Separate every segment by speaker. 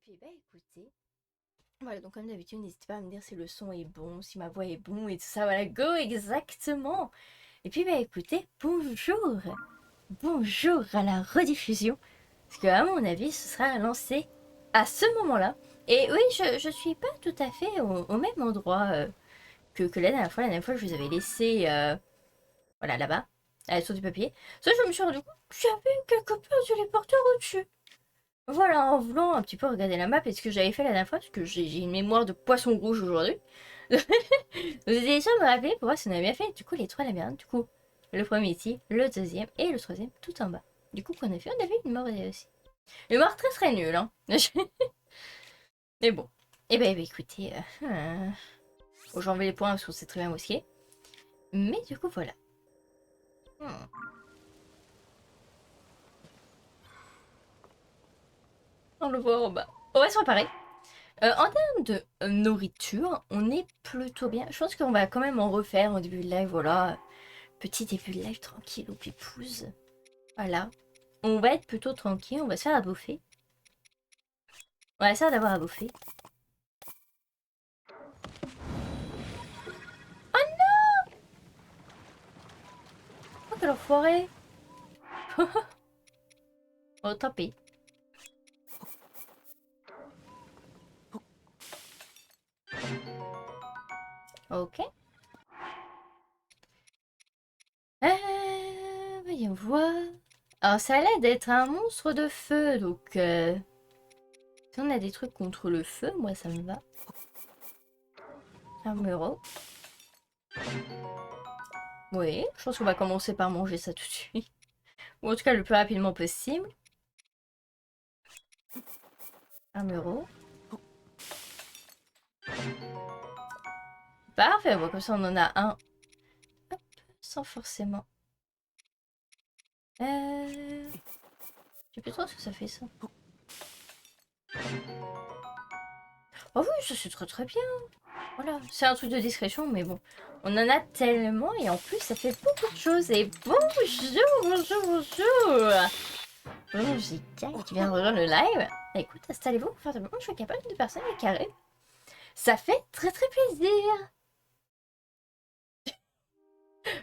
Speaker 1: puis bah écoutez, voilà, donc comme d'habitude, n'hésitez pas à me dire si le son est bon, si ma voix est bon et tout ça, voilà, go, exactement. Et puis bah écoutez, bonjour, bonjour à la rediffusion, parce que à mon avis, ce sera lancé à ce moment-là. Et oui, je suis pas tout à fait au même endroit que la dernière fois que je vous avais laissé, voilà, là-bas, sur du papier. Ça, je me suis rendu compte que j'avais quelque part du téléporteur au-dessus. Voilà, en voulant un petit peu regarder la map et ce que j'avais fait la dernière fois, parce que j'ai une mémoire de poisson rouge aujourd'hui. Vous essayez déjà de me rappeler pour voir si on avait bien fait, du coup, les trois labyrinthes. Du coup, le premier ici, le deuxième et le troisième tout en bas. Du coup, qu'on a fait, on avait une mort aussi. Une mort très très nulle, hein. Mais bon. Eh ben, écoutez, bon, j'enlève les points parce qu'on sait très bien où est-ce. Mais du coup, voilà. On le voit en bas. On va se préparer. En termes de nourriture, on est plutôt bien. Je pense qu'on va quand même en refaire au début de live, voilà. Petit début de live tranquille ou pipouze. Voilà. On va être plutôt tranquille, on va se faire à bouffer. On va essayer d'avoir à bouffer. Oh non! Oh, quelle enfoiré! Oh, tant pis. Ok. Voyons voir. Alors, ça a l'air d'être un monstre de feu, donc... Si on a des trucs contre le feu, moi, ça me va. Un euro. Oui, je pense qu'on va commencer par manger ça tout de suite. Ou en tout cas, le plus rapidement possible. Un euro. Parfait, bon, comme ça, on en a un. Hop, sans forcément... Je sais plus trop ce que ça fait, ça. Oh oui, ça c'est très très bien. Voilà, c'est un truc de discrétion, mais bon. On en a tellement et en plus ça fait beaucoup de choses. Et bonjour, bonjour, bonjour. Bonjour Jika qui vient de rejoindre le live. Écoute, installez-vous confortablement, je suis capable de personnes au carré. Ça fait très très plaisir.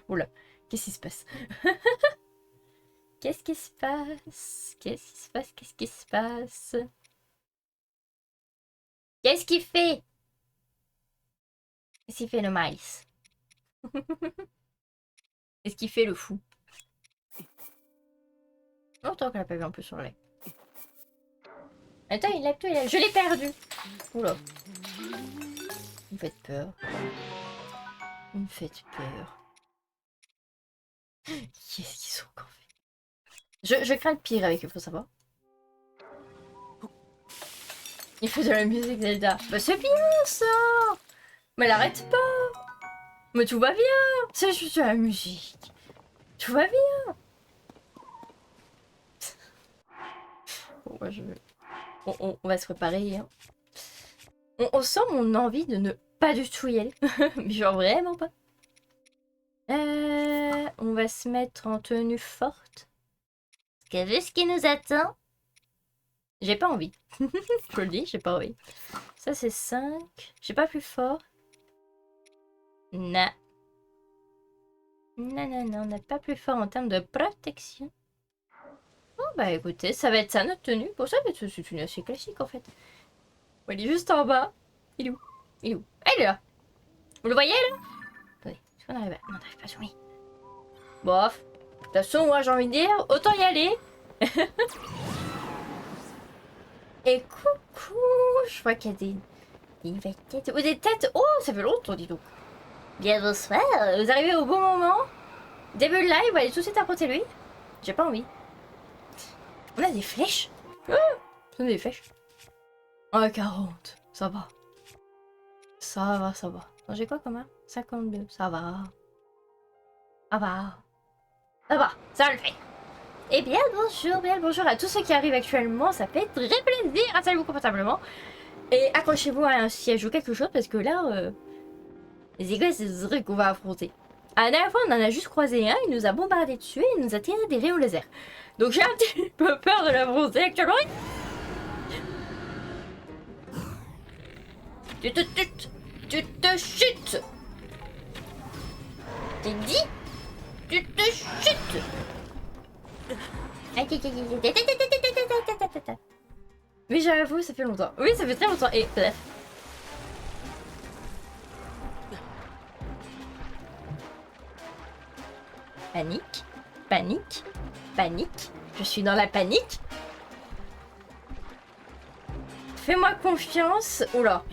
Speaker 1: Oula, qu'est-ce qui se passe? Qu'est-ce qui se passe? Qu'est-ce qui se passe? Qu'est-ce qui se passe? Qu'est-ce qu'il fait? Qu'est-ce qu'il fait le maïs? Qu'est-ce qu'il fait le fou? Longtemps qu'elle a pas vu un peu sur le lait. Attends, il l'a tout, il a... Je l'ai perdu. Oula. Vous me faites peur. Vous me faites peur. Qu'est-ce qu'ils sont encore fait? Je crains le pire avec eux, faut savoir. Il fait de la musique, Zelda. Bah c'est bien ça. Mais elle arrête pas. Mais tout va bien. C'est juste de la musique. Tout va bien. Bon, moi, on va se préparer. Hein. On sent mon envie de ne pas du tout y aller. Mais genre vraiment pas. On va se mettre en tenue forte. Parce que vu ce qui nous attend, j'ai pas envie. Je le dis, j'ai pas envie. Ça c'est 5. J'ai pas plus fort. Non. Non, non, non, on n'a pas plus fort en termes de protection. Bon bah écoutez, ça va être ça notre tenue. Pour ça, c'est une tenue assez classique en fait. Bon, il est juste en bas. Il est où? Il est où? Ah, il est là. Vous le voyez là? Attendez, est-ce qu'on arrive à... On n'arrive pas sur lui. Bof. De toute façon, moi j'ai envie de dire, autant y aller. Et coucou, je vois qu'il y a des têtes. Oh, des têtes. Oh, ça fait longtemps, dis donc. Bien bonsoir, vous arrivez au bon moment. Début de live, allez tout de suite apporter lui. J'ai pas envie. On a des flèches. Oh, on a des flèches. Oh, 40. Ça va. Ça va, ça va. J'ai quoi comme 52. Ça va. Ça va. Ça va. Ça va le faire. Eh bien bonjour à tous ceux qui arrivent actuellement, ça fait très plaisir, installez-vous confortablement et accrochez-vous à un siège ou quelque chose parce que là, c'est quoi ce truc qu'on va affronter? À la dernière fois, on en a juste croisé un, il nous a bombardé dessus et il nous a tiré des rayons laser. Donc j'ai un petit peu peur de l'affronter actuellement. Tu te chutes. T'es dit? Tu te chutes. Oui, j'avoue, ça fait longtemps. Oui, ça fait très longtemps. Et bref. Panique, panique, panique. Je suis dans la panique. Fais-moi confiance. Oula.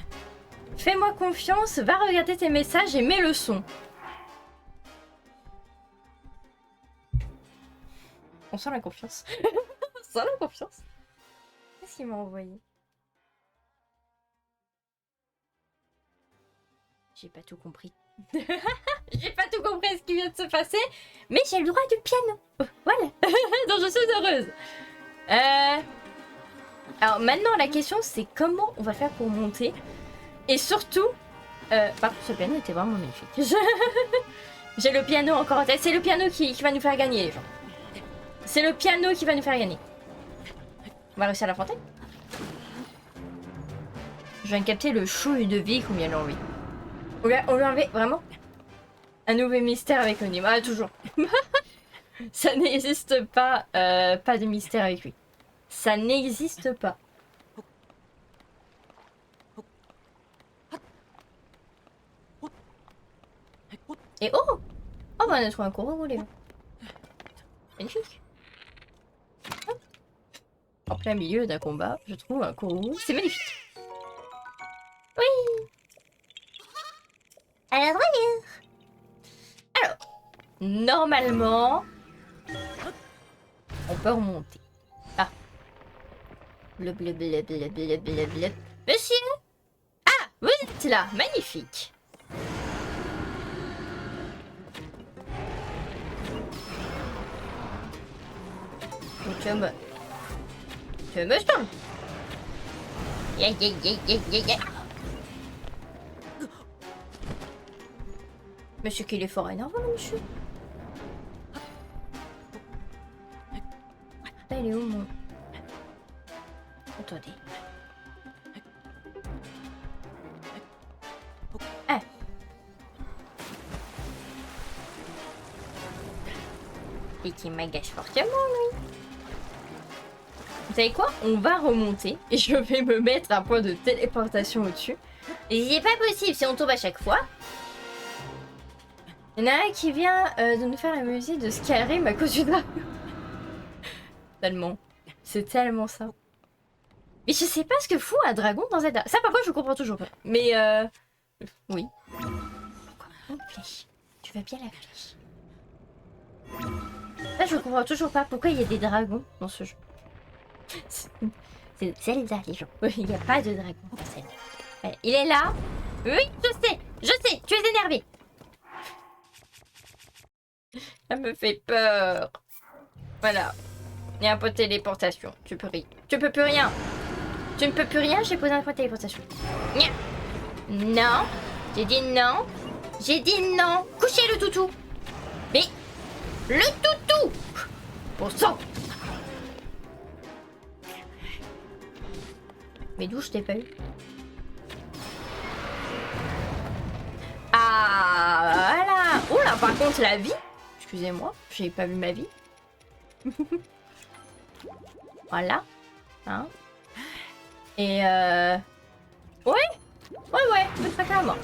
Speaker 1: Fais-moi confiance, va regarder tes messages et mets le son. On sent la confiance. On sent la confiance. Qu'est-ce qu'il m'a envoyé? J'ai pas tout compris. J'ai pas tout compris ce qui vient de se passer, mais j'ai le droit du piano. Voilà. Donc je suis heureuse. Alors maintenant la question c'est comment on va faire pour monter. Et surtout, par contre ce piano était vraiment magnifique. J'ai le piano encore en tête. C'est le piano qui va nous faire gagner les gens. C'est le piano qui va nous faire gagner. On va réussir à l'affronter. Je viens de capter le chouille de vie combien lui enlevé. On lui a enlevé vraiment un nouveau mystère avec Onim. Ah, toujours. Ça n'existe pas. Pas de mystère avec lui. Ça n'existe pas. Et oh! Oh, bah on a trouvé un courroux, les gars. Magnifique. Hop. En plein milieu d'un combat, je trouve un courroux. C'est magnifique. Oui! À la droite. Alors, normalement, on peut remonter. Ah. Bleu, bleu, bleu, bleu, bleu, bleu, bleu. Monsieur! Ah, vous êtes là. Magnifique. Tu me sens. Yeah, yeah, yeah, yeah, yeah, yeah. Monsieur qu'il est fort énervant, monsieur. Là, il est où, mon... Attendez. Ah. Et qui m'agace fortement, lui. Vous savez quoi? On va remonter et je vais me mettre un point de téléportation au-dessus. Et c'est pas possible si on tombe à chaque fois. Il y en a un qui vient de nous faire la musique de Skyrim à cause du dragon. Tellement. C'est tellement ça. Mais je sais pas ce que fout un dragon dans Zelda. Ça par contre je comprends toujours pas. Mais oui. Pourquoi une flèche? Tu vas bien la flèche? Ça je comprends toujours pas. Pourquoi il y a des dragons dans ce jeu? C'est Zelda les gens. Il n'y a pas de dragon dans Zelda. Ouais, il est là. Oui, je sais, tu es énervé. Ça me fait peur. Voilà. Il y a un point de téléportation. Tu peux rien. Tu peux plus rien. Tu ne peux plus rien, j'ai posé un point de téléportation. Non. J'ai dit non. J'ai dit non. Couchez le toutou. Mais le toutou. Bon sang. Mais d'où je t'ai pas eu? Ah voilà. Oh là par contre la vie. Excusez-moi, j'ai pas vu ma vie. Voilà. Hein. Et ouais. Ouais, très clairement.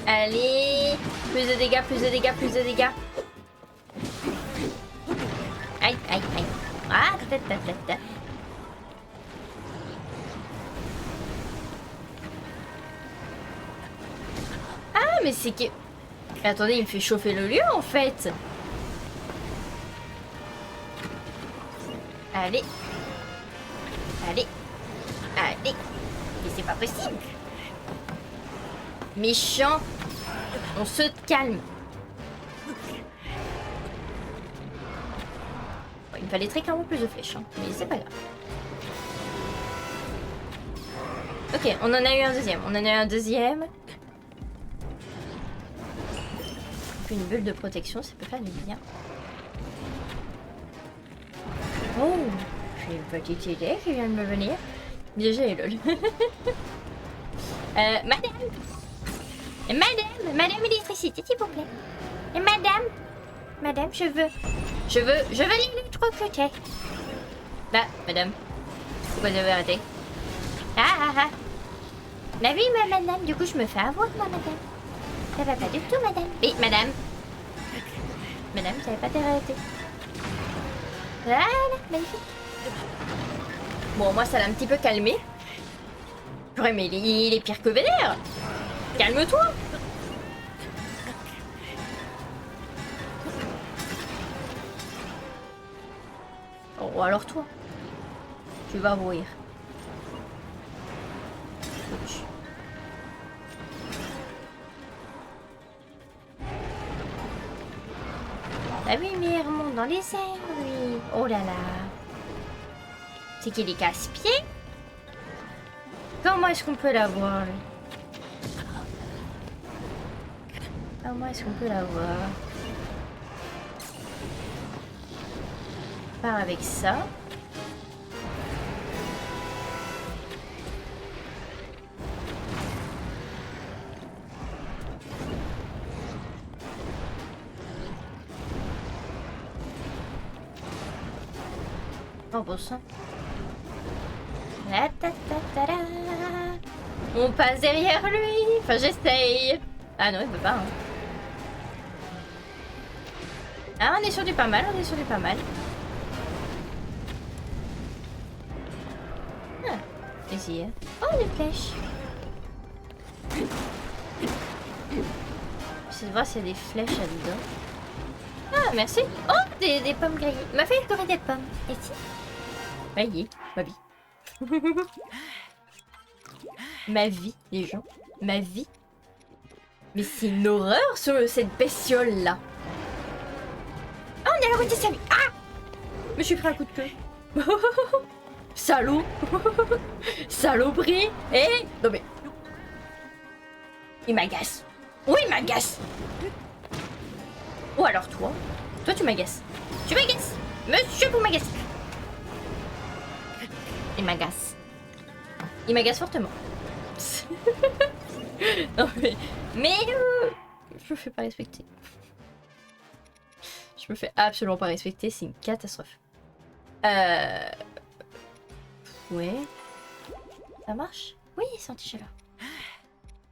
Speaker 1: Allez. Plus de dégâts, plus de dégâts, plus de dégâts. Aïe, aïe, aïe. Ah, ta. Ah, mais c'est que... Mais attendez, il me fait chauffer le lieu, en fait. Allez. Allez. Allez. Mais c'est pas possible. Méchant. On se calme. Il me fallait très clairement plus de flèches, hein, mais c'est pas grave. Ok, on en a eu un deuxième. On en a eu un deuxième. Une bulle de protection, ça peut faire du bien. Oh, j'ai petite idée qui vient de me venir. Déjà, lol. Madame, l'électricité, s'il vous plaît. Et madame, je veux l'électrocuter. Là, madame, pourquoi vous avez arrêté? Ah. Bah oui, madame, du coup, je me fais avoir, moi, madame. Ça va pas du tout, madame. Oui, madame. Madame, vous savez pas t'arrêter. Voilà, magnifique. Bon, moi, ça l'a un petit peu calmé. Purée, mais il est pire que vénère. Calme-toi. Oh, alors toi, tu vas mourir. Ouch. Ah oui, mais il remonte dans les airs, lui. Oh là là. C'est qu'il est casse-pied. Comment est-ce qu'on peut l'avoir, lui? Comment est-ce qu'on peut l'avoir? Part avec ça. Oh bon sang. On passe derrière lui. Enfin j'essaye. Ah non il veut pas. Hein. Ah on est sur du pas mal, Ah, ici. Oh des flèches. J'essaie de voir s'il y a des flèches là-dedans. Ah merci. Oh des pommes grillées. M'a fait trouver des pommes. Et si? Voyez, ma vie. Ma vie, les gens. Ma vie. Mais c'est une horreur sur cette bestiole là. Ah, on est à la route de sa vie. Ah! Mais je suis pris un coup de queue. Salaud. Saloperie. Eh non mais. Il m'agace. Oui, il m'agace. Ou alors toi. Toi tu m'agaces. Tu m'agaces. Monsieur, vous m'agacez. Il m'agace. Il m'agace fortement. Non mais je me fais pas respecter. Je me fais absolument pas respecter, c'est une catastrophe. Ouais. Ça marche? Oui, senti-chaleur.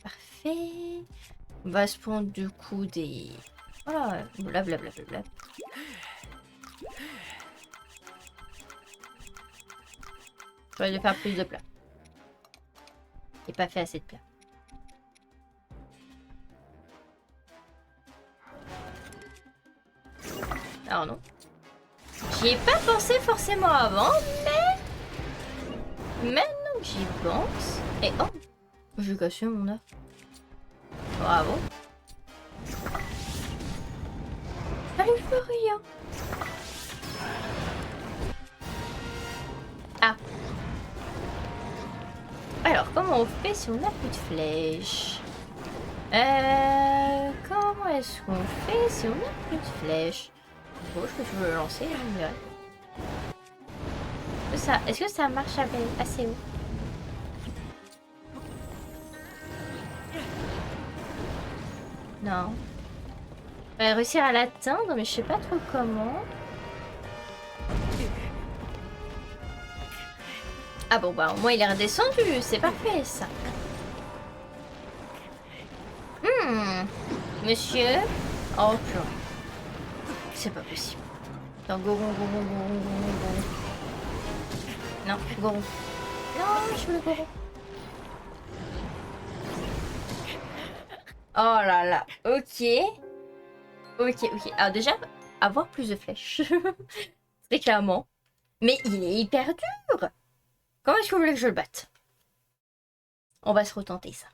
Speaker 1: Parfait. On va se prendre du coup des... Voilà, blablabla. J'aurais dû faire plus de plats. J'ai pas fait assez de plats. Alors non. J'y ai pas pensé forcément avant, mais... Maintenant que j'y pense... Et oh! J'ai cassé mon œuf. Bravo. Allez, je peux rien. Ah. Alors, comment on fait si on n'a plus de flèches? Comment est-ce qu'on fait si on n'a plus de flèches? Bon, je peux toujours le lancer, hein, est-ce que ça marche assez haut? Non. On va réussir à l'atteindre, mais je sais pas trop comment. Ah bon, bah au moins il est redescendu, c'est parfait ça. Monsieur. Oh purée. C'est pas possible. Non, Goron. Non, Goron. Non, je veux le Goron. Oh là là, ok. Alors déjà, avoir plus de flèches. Très clairement. Mais il est hyper dur. Comment est-ce que vous voulez que je le batte? On va se retenter ça.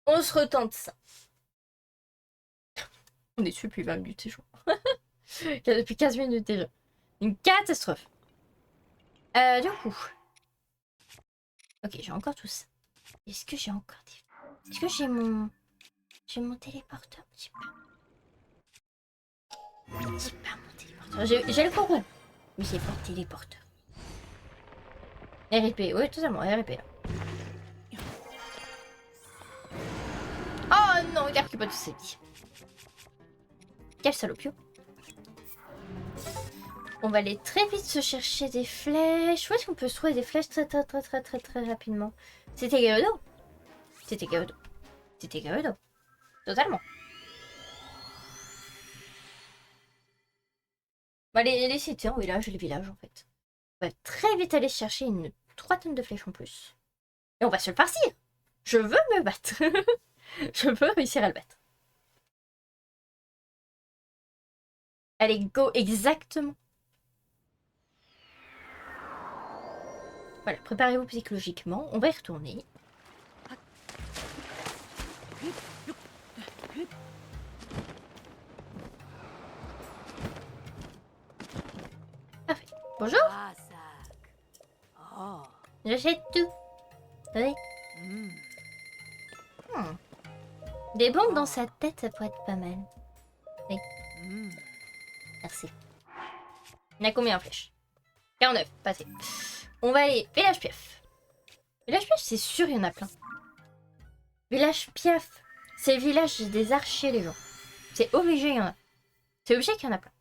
Speaker 1: On se retente ça. On est dessus depuis 20 minutes, c'est chaud. Depuis 15 minutes déjà. Une catastrophe. Du coup. Ok, j'ai encore tout ça. Est-ce que j'ai encore des... Est-ce que j'ai mon... J'ai mon téléporteur? J'ai pas mon téléporteur. J'ai le Goron. Mais j'ai pas de téléporteur. RIP, oui, totalement, RIP. Oh non, regarde qu'il pas tous ses vies. Quel salopio. On va aller très vite se chercher des flèches. Où est-ce qu'on peut se trouver des flèches très rapidement? C'était Gerudo. C'était Gerudo. C'était Gerudo. Totalement. Bah, les cités en village, les villages en fait. On va très vite aller chercher 3 tonnes de flèches en plus. Et on va se le farcir. Je veux me battre. Je veux réussir à le battre. Allez, go, exactement. Voilà, préparez-vous psychologiquement. On va y retourner. Parfait. Bonjour. J'achète tout. Oui. Des bombes dans sa tête, ça pourrait être pas mal. Oui. Merci. On a combien en flèches? 49, passé. On va aller. Village Piaf. Village Piaf, c'est sûr, il y en a plein. Village Piaf, c'est le village des archers, les gens. C'est obligé, il y en a. C'est obligé qu'il y en a plein.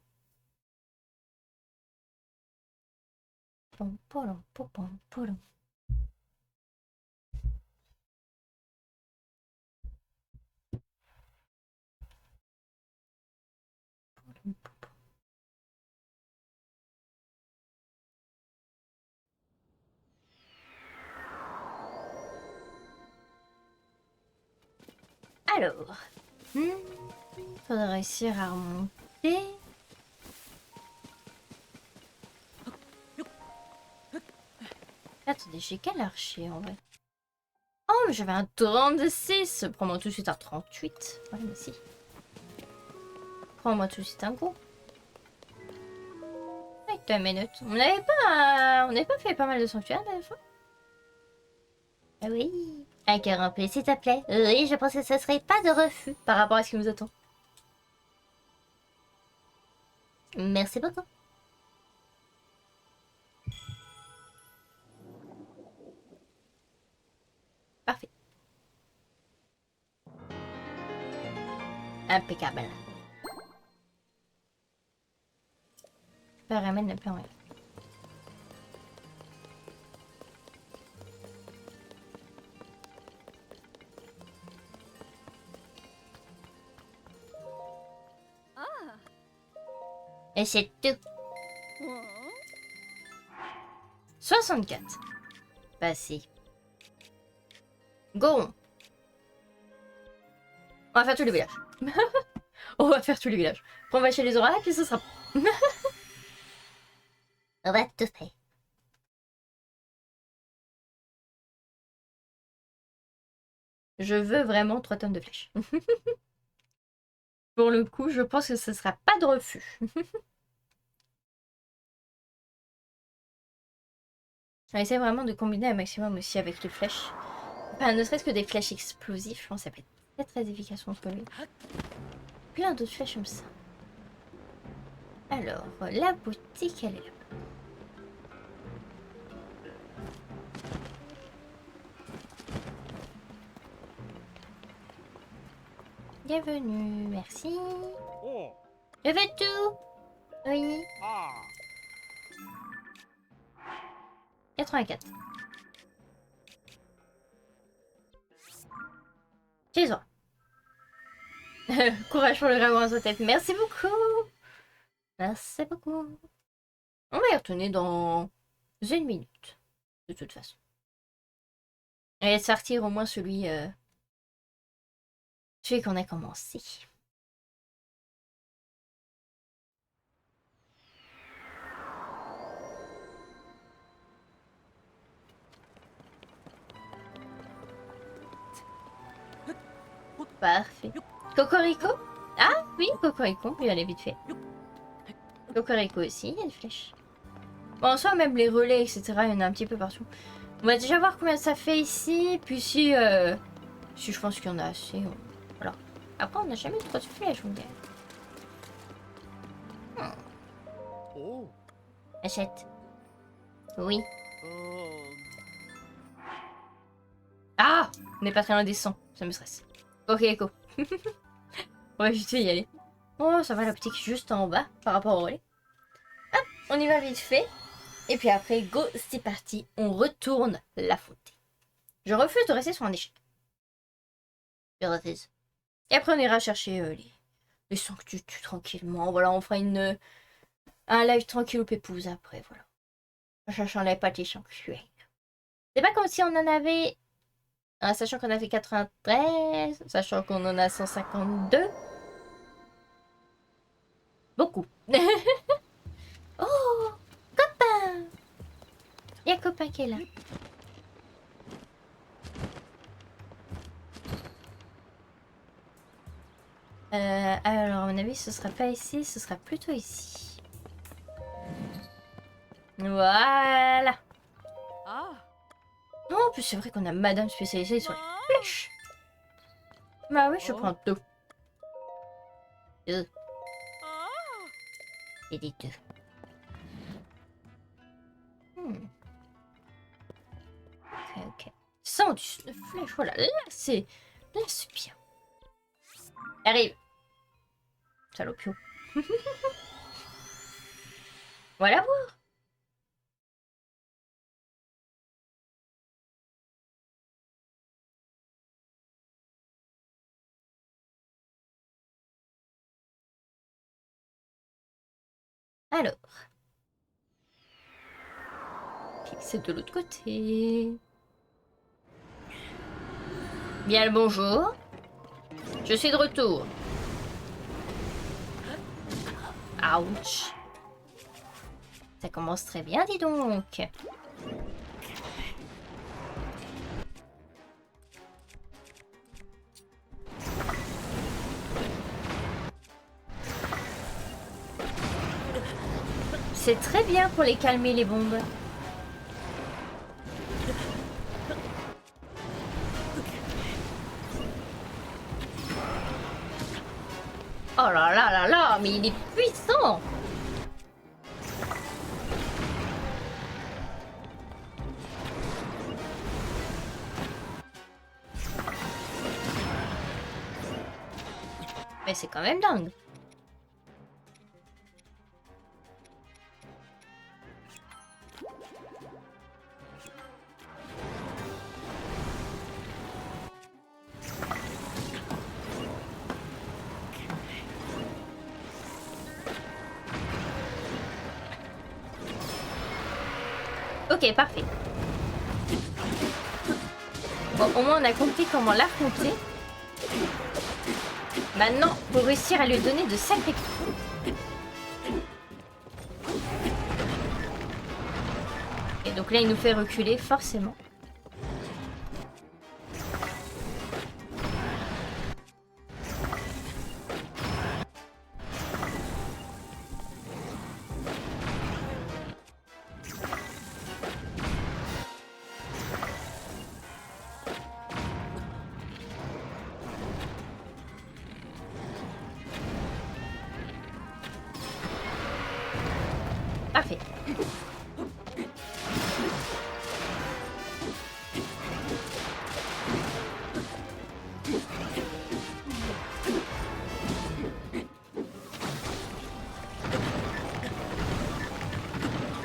Speaker 1: Alors, faudra réussir à remonter. Attendez, j'ai quel archer en vrai? Oh, mais j'avais un 36. Prends-moi tout de suite un 38. Ouais, mais si. Prends-moi tout de suite un gros. Avec 2 minutes. On n'avait pas fait pas mal de sanctuaires la fois? Ah oui. Un cœur rempli, s'il te plaît. Oui, je pense que ce serait pas de refus par rapport à ce qui nous attend. Merci beaucoup. Parfait. Impeccable. Je ramène le plan. Et c'est tout. 64. Passé. Go. On va faire tous les villages. On va faire tous les villages. Après, on va chez les oracles et puis ce sera... On va tout faire. Je veux vraiment 3 tonnes de flèches. Pour le coup, je pense que ce sera pas de refus. On va essayer vraiment de combiner un maximum aussi avec les flèches. Enfin, ne serait-ce que des flèches explosives, je pense que ça peut être très efficace contre lui. Plein d'autres flèches comme ça. Alors, la boutique, elle est là. Bienvenue, merci. Je veux tout. Oui. 84. Chez toi. Courage pour le dragon à sa tête. Merci beaucoup. Merci beaucoup. On va y retourner dans 1 minute. De toute façon. Et sortir au moins celui qu'on a commencé. Parfait. Cocorico? Ah oui, Cocorico, il allait vite fait. Cocorico aussi, il y a des flèches. Bon, en soi, même les relais, etc., il y en a un petit peu partout. On va déjà voir combien ça fait ici. Puis si je pense qu'il y en a assez. Voilà. Après, on n'a jamais trop de flèches, on dirait. Achète. Oui. Ah, on n'est pas très loin des 100, ça me stresse. Ok, Echo. On va juste y aller. Oh, ça va la boutique juste en bas par rapport au relais. Hop, on y va vite fait. Et puis après, go, c'est parti. On retourne l'affronter. Je refuse de rester sur un échec. Je refuse. Et après, on ira chercher les sons que tu tues tranquillement. Voilà, on fera un live tranquille au pépouze après, voilà. En cherchant les pâtés sanctuaires. C'est pas comme si on en avait... sachant qu'on a fait 93, sachant qu'on en a 152. Beaucoup. Oh, copain! Il y a copain qui est là. Alors, à mon avis, ce sera pas ici, ce sera plutôt ici. Voilà. Non, en plus, c'est vrai qu'on a madame spécialisée sur les flèches. Bah oui, je prends deux. Deux. Et des deux. Ok, ok. 119 flèches, voilà. Là, c'est bien. Arrive. Salopio. Voilà voir. Alors. C'est de l'autre côté. Bien le bonjour. Je suis de retour. Ouch. Ça commence très bien, dis donc. C'est très bien pour les calmer, les bombes. Oh là là là là, mais il est puissant! Mais c'est quand même dingue. Ok, parfait. Bon, au moins on a compris comment l'affronter. Maintenant, pour réussir à lui donner de sacrés coups. Et donc là, il nous fait reculer forcément. Parfait.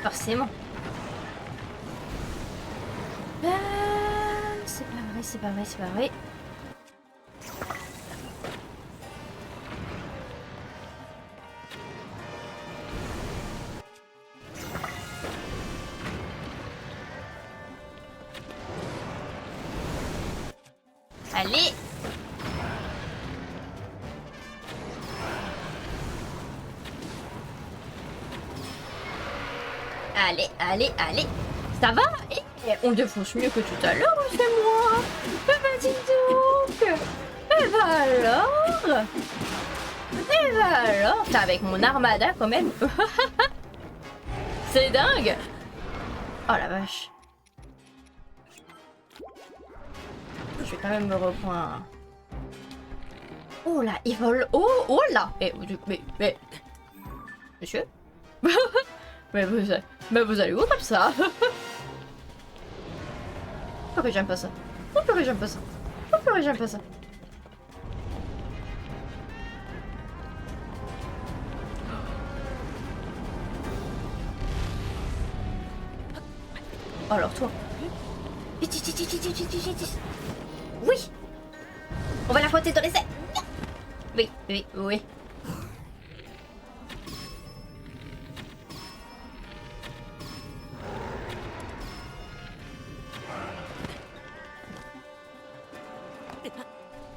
Speaker 1: Forcément. C'est pas vrai, c'est pas vrai, c'est pas vrai. Allez! Allez, allez, allez! Ça va? Et on défonce mieux que tout à l'heure, c'est moi! Eh ben dis donc! Eh ben alors! Eh ben alors! Putain, avec mon armada quand même! C'est dingue! Oh la vache! Je vais quand même me reprendre. Oh là, il vole. Oh, oh là. Mais. Monsieur. mais vous allez où comme ça? Pourquoi j'aime pas ça? Oh purée, j'aime pas ça. Oh purée, j'aime pas ça. Oh, alors toi. Vite, vite, vite, vite, vite, vite, vite, vite. Oui. On va la frotter dans les ailes. Oui, oui, oui.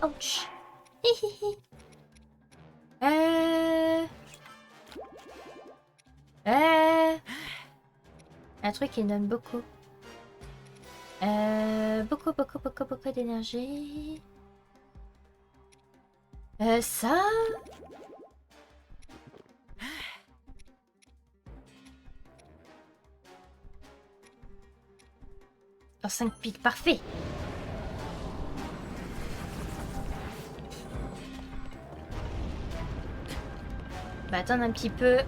Speaker 1: Ouch. Hihihi. Un truc qui donne beaucoup. Beaucoup d'énergie. Ça. Oh, 5 piles, parfait. Bah, attendre un petit peu.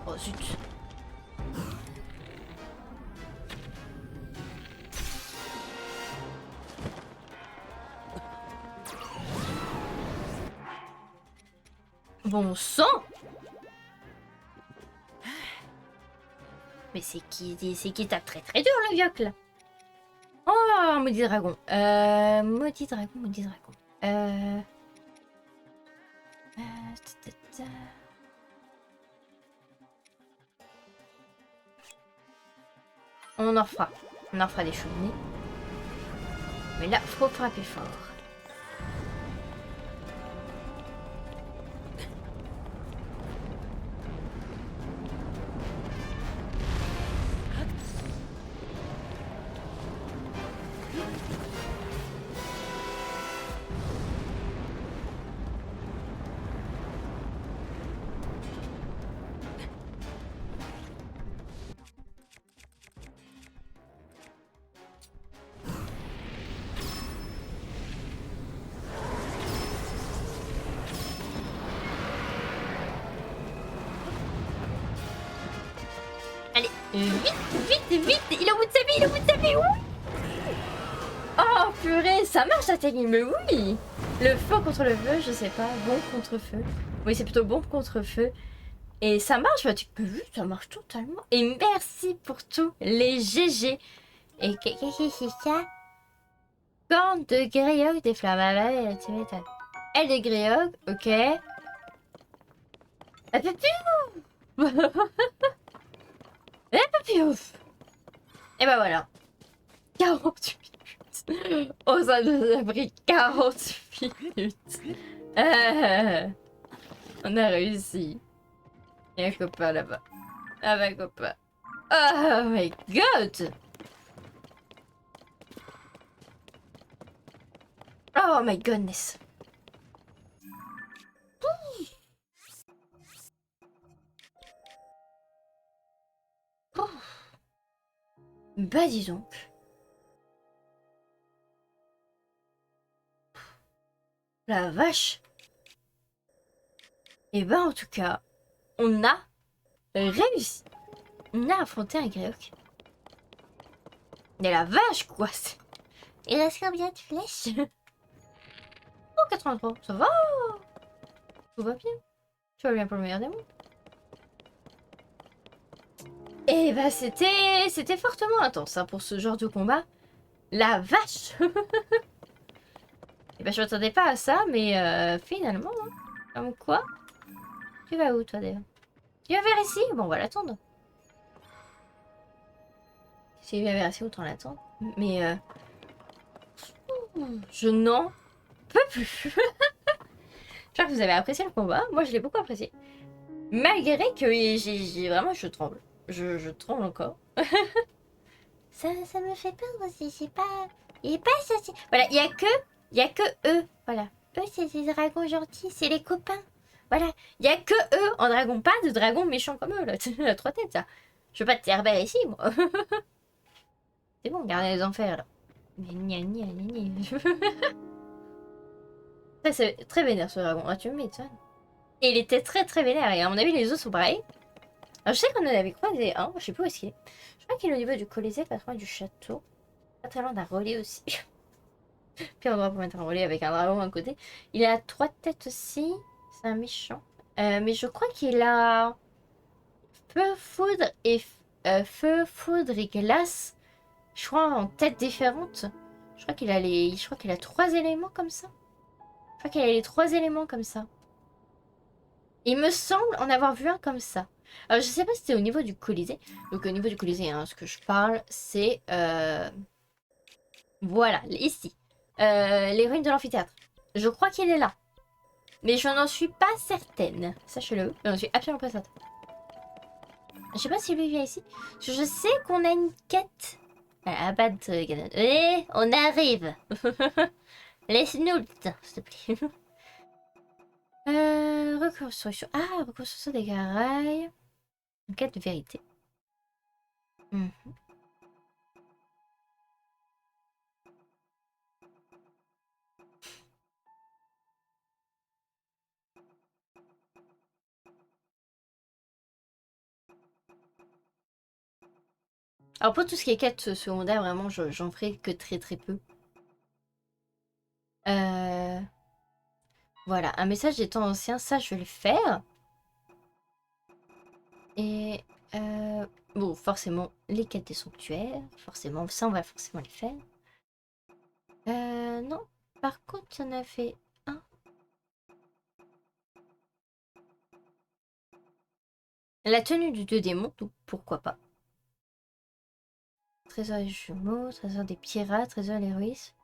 Speaker 1: Oh, zut. Bon sang. Mais c'est qui tape très très dur le vioc là. Oh, maudit dragon. Maudit dragon, maudit dragon. Ta, ta, ta. On en fera. On en fera des cheminées. Mais là, faut frapper fort. Allez, vite, vite, vite. Il est au bout de sa vie, il est au bout de sa vie. Oui. Oh purée, ça marche la technique, mais oui. Le feu contre le feu, je sais pas. Bon contre feu. Oui, c'est plutôt bon contre feu. Et ça marche, bah, tu peux vu, ça marche totalement. Et merci pour tout, les GG. Et qu'est-ce que c'est ça? Corne de Greyhawk des flammes. Ah ouais, tu m'étonnes. Elle de Greyhawk, ok. Un peu plus. Un peu plus ouf. Et bah voilà. 48 minutes. Oh, ça nous a pris 48 minutes. On a réussi. Il y a un copain là-bas. Ah bah copain. Oh my god. Oh my goodness. Oh. Bah dis donc. La vache. Et ben en tout cas, on a réussi. On a affronté un Greyhawk. Mais la vache quoi. Il reste combien de flèches? Oh 83, ça va. Tout va bien. Tout va bien pour le meilleur des mondes. Et bah c'était fortement intense hein, pour ce genre de combat. La vache. Et bah je m'attendais pas à ça, mais finalement, hein, comme quoi. Tu vas où toi d'ailleurs? Tu vas vers ici? Bon on va l'attendre. Si il va vers ici, autant l'attendre. Mais je n'en peux plus. J'espère que vous avez apprécié le combat. Moi je l'ai beaucoup apprécié. Malgré que j'ai vraiment je tremble. Je tremble encore. ça me fait peur aussi, c'est pas. Il est pas associé. Voilà, il y a que eux. Voilà. Eux c'est des dragons gentils, c'est les copains. Voilà, il y a que eux en dragon, pas de dragons méchants comme eux là. À 3 têtes ça. Je veux pas te Cerbère ici moi. C'est bon, gardez les enfers là. Gna, gna, gna, gna. C'est très vénère ce dragon. Ah, tu m'étonnes. Et il était très très vénère. Et à mon avis, les autres sont pareils. Alors, je sais qu'on en avait croisé un. Je sais pas où est-ce qu'il est. Je crois qu'il est au niveau du Colisée, pas très loin du château. Pas très loin d'un relais aussi. Pire endroit pour mettre un relais avec un dragon à côté. Il a 3 têtes aussi. C'est un méchant. Mais je crois qu'il a feu, foudre et feu, foudre et glace. Je crois en têtes différentes. Je crois qu'il a les. Je crois qu'il a 3 éléments comme ça. Je crois qu'il a les 3 éléments comme ça. Il me semble en avoir vu un comme ça. Alors, je sais pas si c'était au niveau du Colisée. Donc, au niveau du Colisée, hein, ce que je parle, c'est... Voilà, ici. Les ruines de l'amphithéâtre. Je crois qu'il est là. Mais je n'en suis pas certaine. Sachez-le. Je n'en suis absolument pas certaine. Je sais pas si lui vient ici. Parce que je sais qu'on a une quête. Abattre Ganon. Eh, on arrive. Laisse-nous le temps, s'il te plaît. Reconstruction. Ah, reconstruction des garailles. Une quête de vérité. Mhm. Alors pour tout ce qui est quête secondaire, vraiment, j'en ferai que très très peu. Euh, Voilà, un message des temps anciens, ça je vais le faire. Et bon, forcément, les quêtes des sanctuaires, forcément, ça on va forcément les faire. Non, par contre, il y en avait un. La tenue du deux démons, donc pourquoi pas. Trésor des jumeaux, trésor des pirates, trésor des ruisses.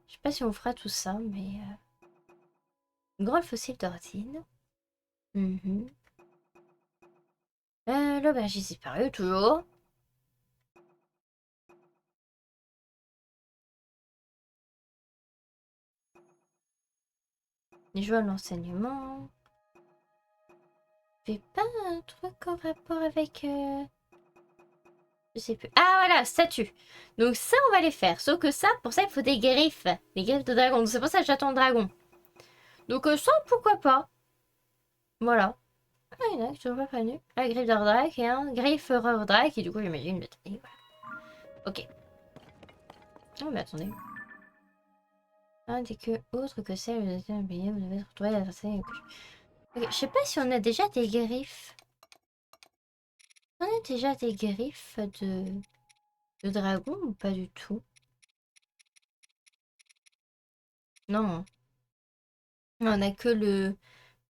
Speaker 1: Je sais pas si on fera tout ça, mais... Grand fossile d'Ordine. Mhm. L'auberge disparu, toujours. Les joueurs de l'enseignement. Fais pas un truc en rapport avec... Je sais plus. Ah voilà, statue. Donc ça, on va les faire. Sauf que ça, pour ça, il faut des griffes. Des griffes de dragon. Donc c'est pour ça que j'attends le dragon. Donc ça, pourquoi pas. Voilà. Ah, il y en a qui sont pas prévenus. Un griffe d'Ordrake et un griffeur Drake. Et du coup, j'imagine le taille. Voilà. Ok. Oh, mais attendez. Un des que autre que celle de un billet, vous devez retrouver l'adversaire. Ok, je sais pas si on a déjà des griffes. On a déjà des griffes de dragon ou pas du tout? Non. On a que le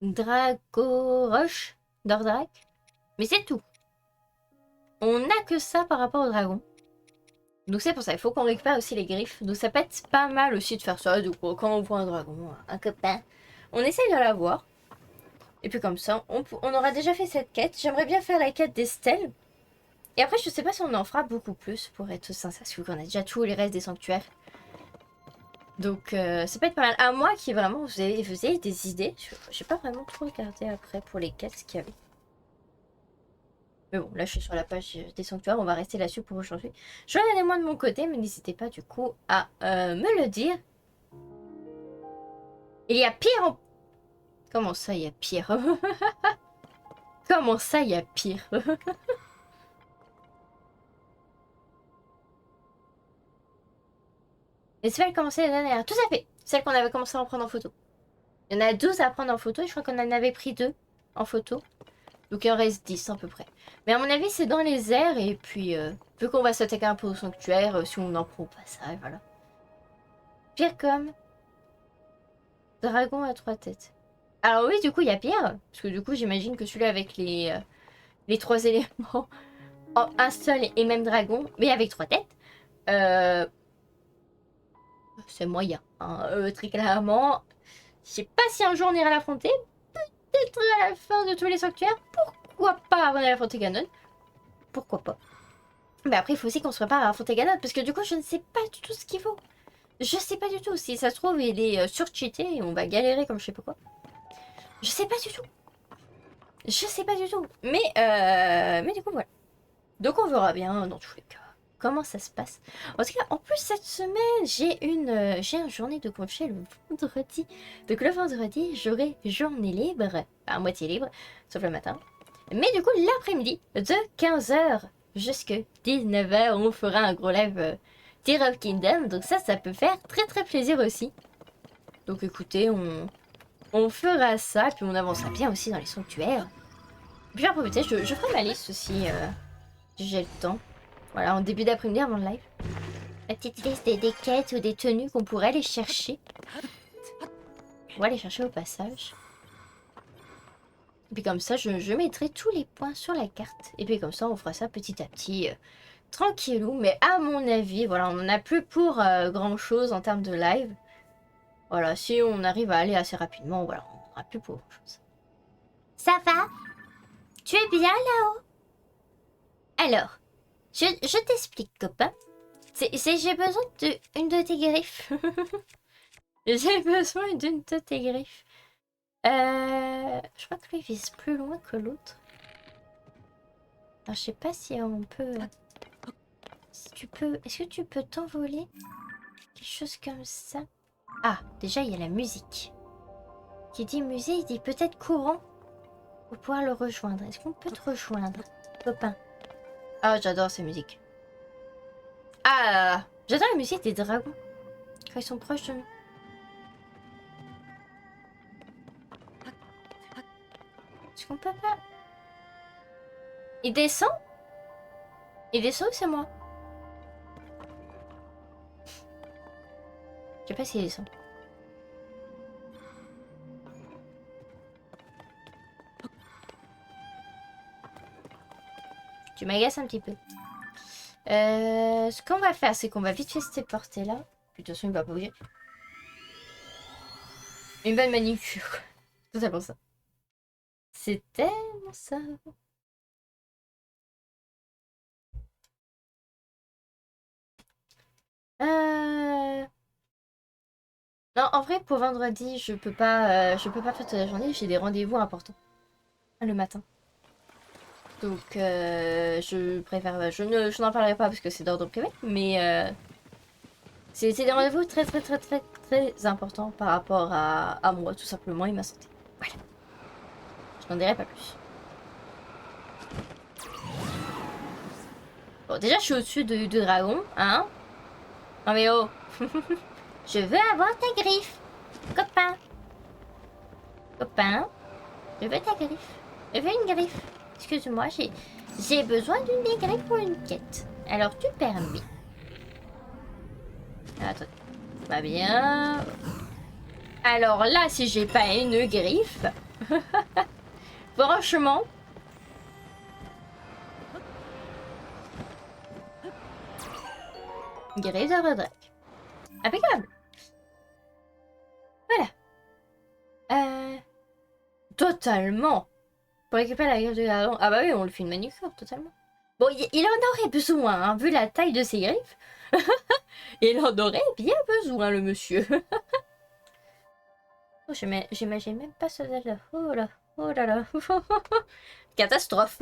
Speaker 1: Draco Rush d'Ordrak. Mais c'est tout. On n'a que ça par rapport au dragon. Donc c'est pour ça, il faut qu'on récupère aussi les griffes. Donc ça peut être pas mal aussi de faire ça. Du coup, quand on voit un dragon, un copain, on essaye de l'avoir. Et puis comme ça, on aura déjà fait cette quête. J'aimerais bien faire la quête des stèles. Et après, je sais pas si on en fera beaucoup plus pour être sincère. Parce qu'on a déjà tous les restes des sanctuaires. Donc ça peut être pas mal. À moi qui vraiment vous avez des idées. J'ai pas vraiment trop regardé après pour les quêtes qu'il y avait. Mais bon, là je suis sur la page des sanctuaires, on va rester là-dessus pour aujourd'hui. Je regardais moi de mon côté, mais n'hésitez pas du coup à me le dire. Il y a pire en... Comment ça il y a pire? Comment ça il y a pire? Les celles commencé l'année dernière, tout à fait. Celle qu'on avait commencé à en prendre en photo. Il y en a 12 à prendre en photo et je crois qu'on en avait pris 2 en photo. Donc il en reste 10 à peu près. Mais à mon avis c'est dans les airs et puis vu qu'on va s'attaquer un peu au sanctuaire, si on en prend pas ça, et voilà. Pire comme dragon à 3 têtes. Alors oui, du coup, il y a pire. Parce que du coup, j'imagine que celui-là avec les 3 éléments en un seul et même dragon, mais avec 3 têtes, euh, c'est moyen. Hein. Très clairement, je sais pas si un jour on ira l'affronter. Peut-être à la fin de tous les sanctuaires. Pourquoi pas avant d'aller affronter Ganon? Pourquoi pas? Mais après, il faut aussi qu'on se prépare à affronter Ganon. Parce que du coup, je ne sais pas du tout ce qu'il faut. Je sais pas du tout. Si ça se trouve, il est surcheaté et on va galérer comme je sais pas quoi. Je sais pas du tout. Je sais pas du tout. Mais du coup, voilà. Donc on verra bien dans tous les cas. comment ça se passe. En tout cas, en plus cette semaine, j'ai une journée de congé le vendredi. Donc le vendredi, j'aurai journée libre, à moitié libre, sauf le matin. Mais du coup, l'après-midi, de 15h jusqu'à 19h, on fera un gros live Tears of Kingdom. Donc ça peut faire très très plaisir aussi. Donc écoutez, on fera ça, puis on avancera bien aussi dans les sanctuaires. Puis j'en profiter, je ferai ma liste aussi, si j'ai le temps. Voilà, en début d'après-midi avant le live. La petite liste des quêtes ou des tenues qu'on pourrait aller chercher. On va aller chercher au passage. Et puis comme ça, je mettrai tous les points sur la carte. Et puis comme ça, on fera ça petit à petit, tranquillou. Mais à mon avis, voilà, on n'en a plus pour grand chose en termes de live. Voilà, si on arrive à aller assez rapidement, voilà, on n'aura plus pour grand chose. Ça va? Tu es bien là-haut? Alors, je t'explique, copain. J'ai besoin d'une de tes griffes. J'ai besoin d'une de tes griffes. Je crois que lui vise plus loin que l'autre. Alors, je sais pas si on peut... Si tu peux... Est-ce que tu peux t'envoler? Quelque chose comme ça. Ah, déjà, il y a la musique. Qui dit musée, il dit peut-être courant. Pour pouvoir le rejoindre. Est-ce qu'on peut te rejoindre, copain? Ah, j'adore ces musiques. Ah, j'adore la musique des dragons. Quand ils sont proches de nous. Est-ce qu'on peut pas... Il descend? Il descend ou c'est moi? Je sais pas s'il descend. Tu m'agaces un petit peu. Ce qu'on va faire, c'est qu'on va vite fait se téléporter là. Puis de toute façon, il va pas bouger. Une bonne manicure. Totalement ça. C'est tellement ça. Non, en vrai, pour vendredi, je peux pas faire toute la journée. J'ai des rendez-vous importants le matin. Donc, je préfère... Je n'en parlerai pas parce que c'est d'ordre privé. Mais c'est des rendez-vous très, très, très, très, très importants par rapport à moi, tout simplement, et ma santé. Voilà. Je n'en dirai pas plus. Bon, déjà, je suis au-dessus de dragon, hein. Non mais oh. Je veux avoir ta griffe. Copain. Copain. Je veux ta griffe. Je veux une griffe. Excuse-moi, j'ai besoin d'une des griffes pour une quête. Alors tu permets. Attends. Pas bien. Alors là, si j'ai pas une griffe... Franchement... Griffe de Roderick. Impeccable. Voilà. Totalement. Pour récupérer la griffe de dragon. Ah bah oui, on le fait une manucure, totalement. Bon, il en aurait besoin, hein, vu la taille de ses griffes. Il en aurait bien besoin, le monsieur. Oh, j'imagine même pas ce là. Oh là, oh là là. Catastrophe.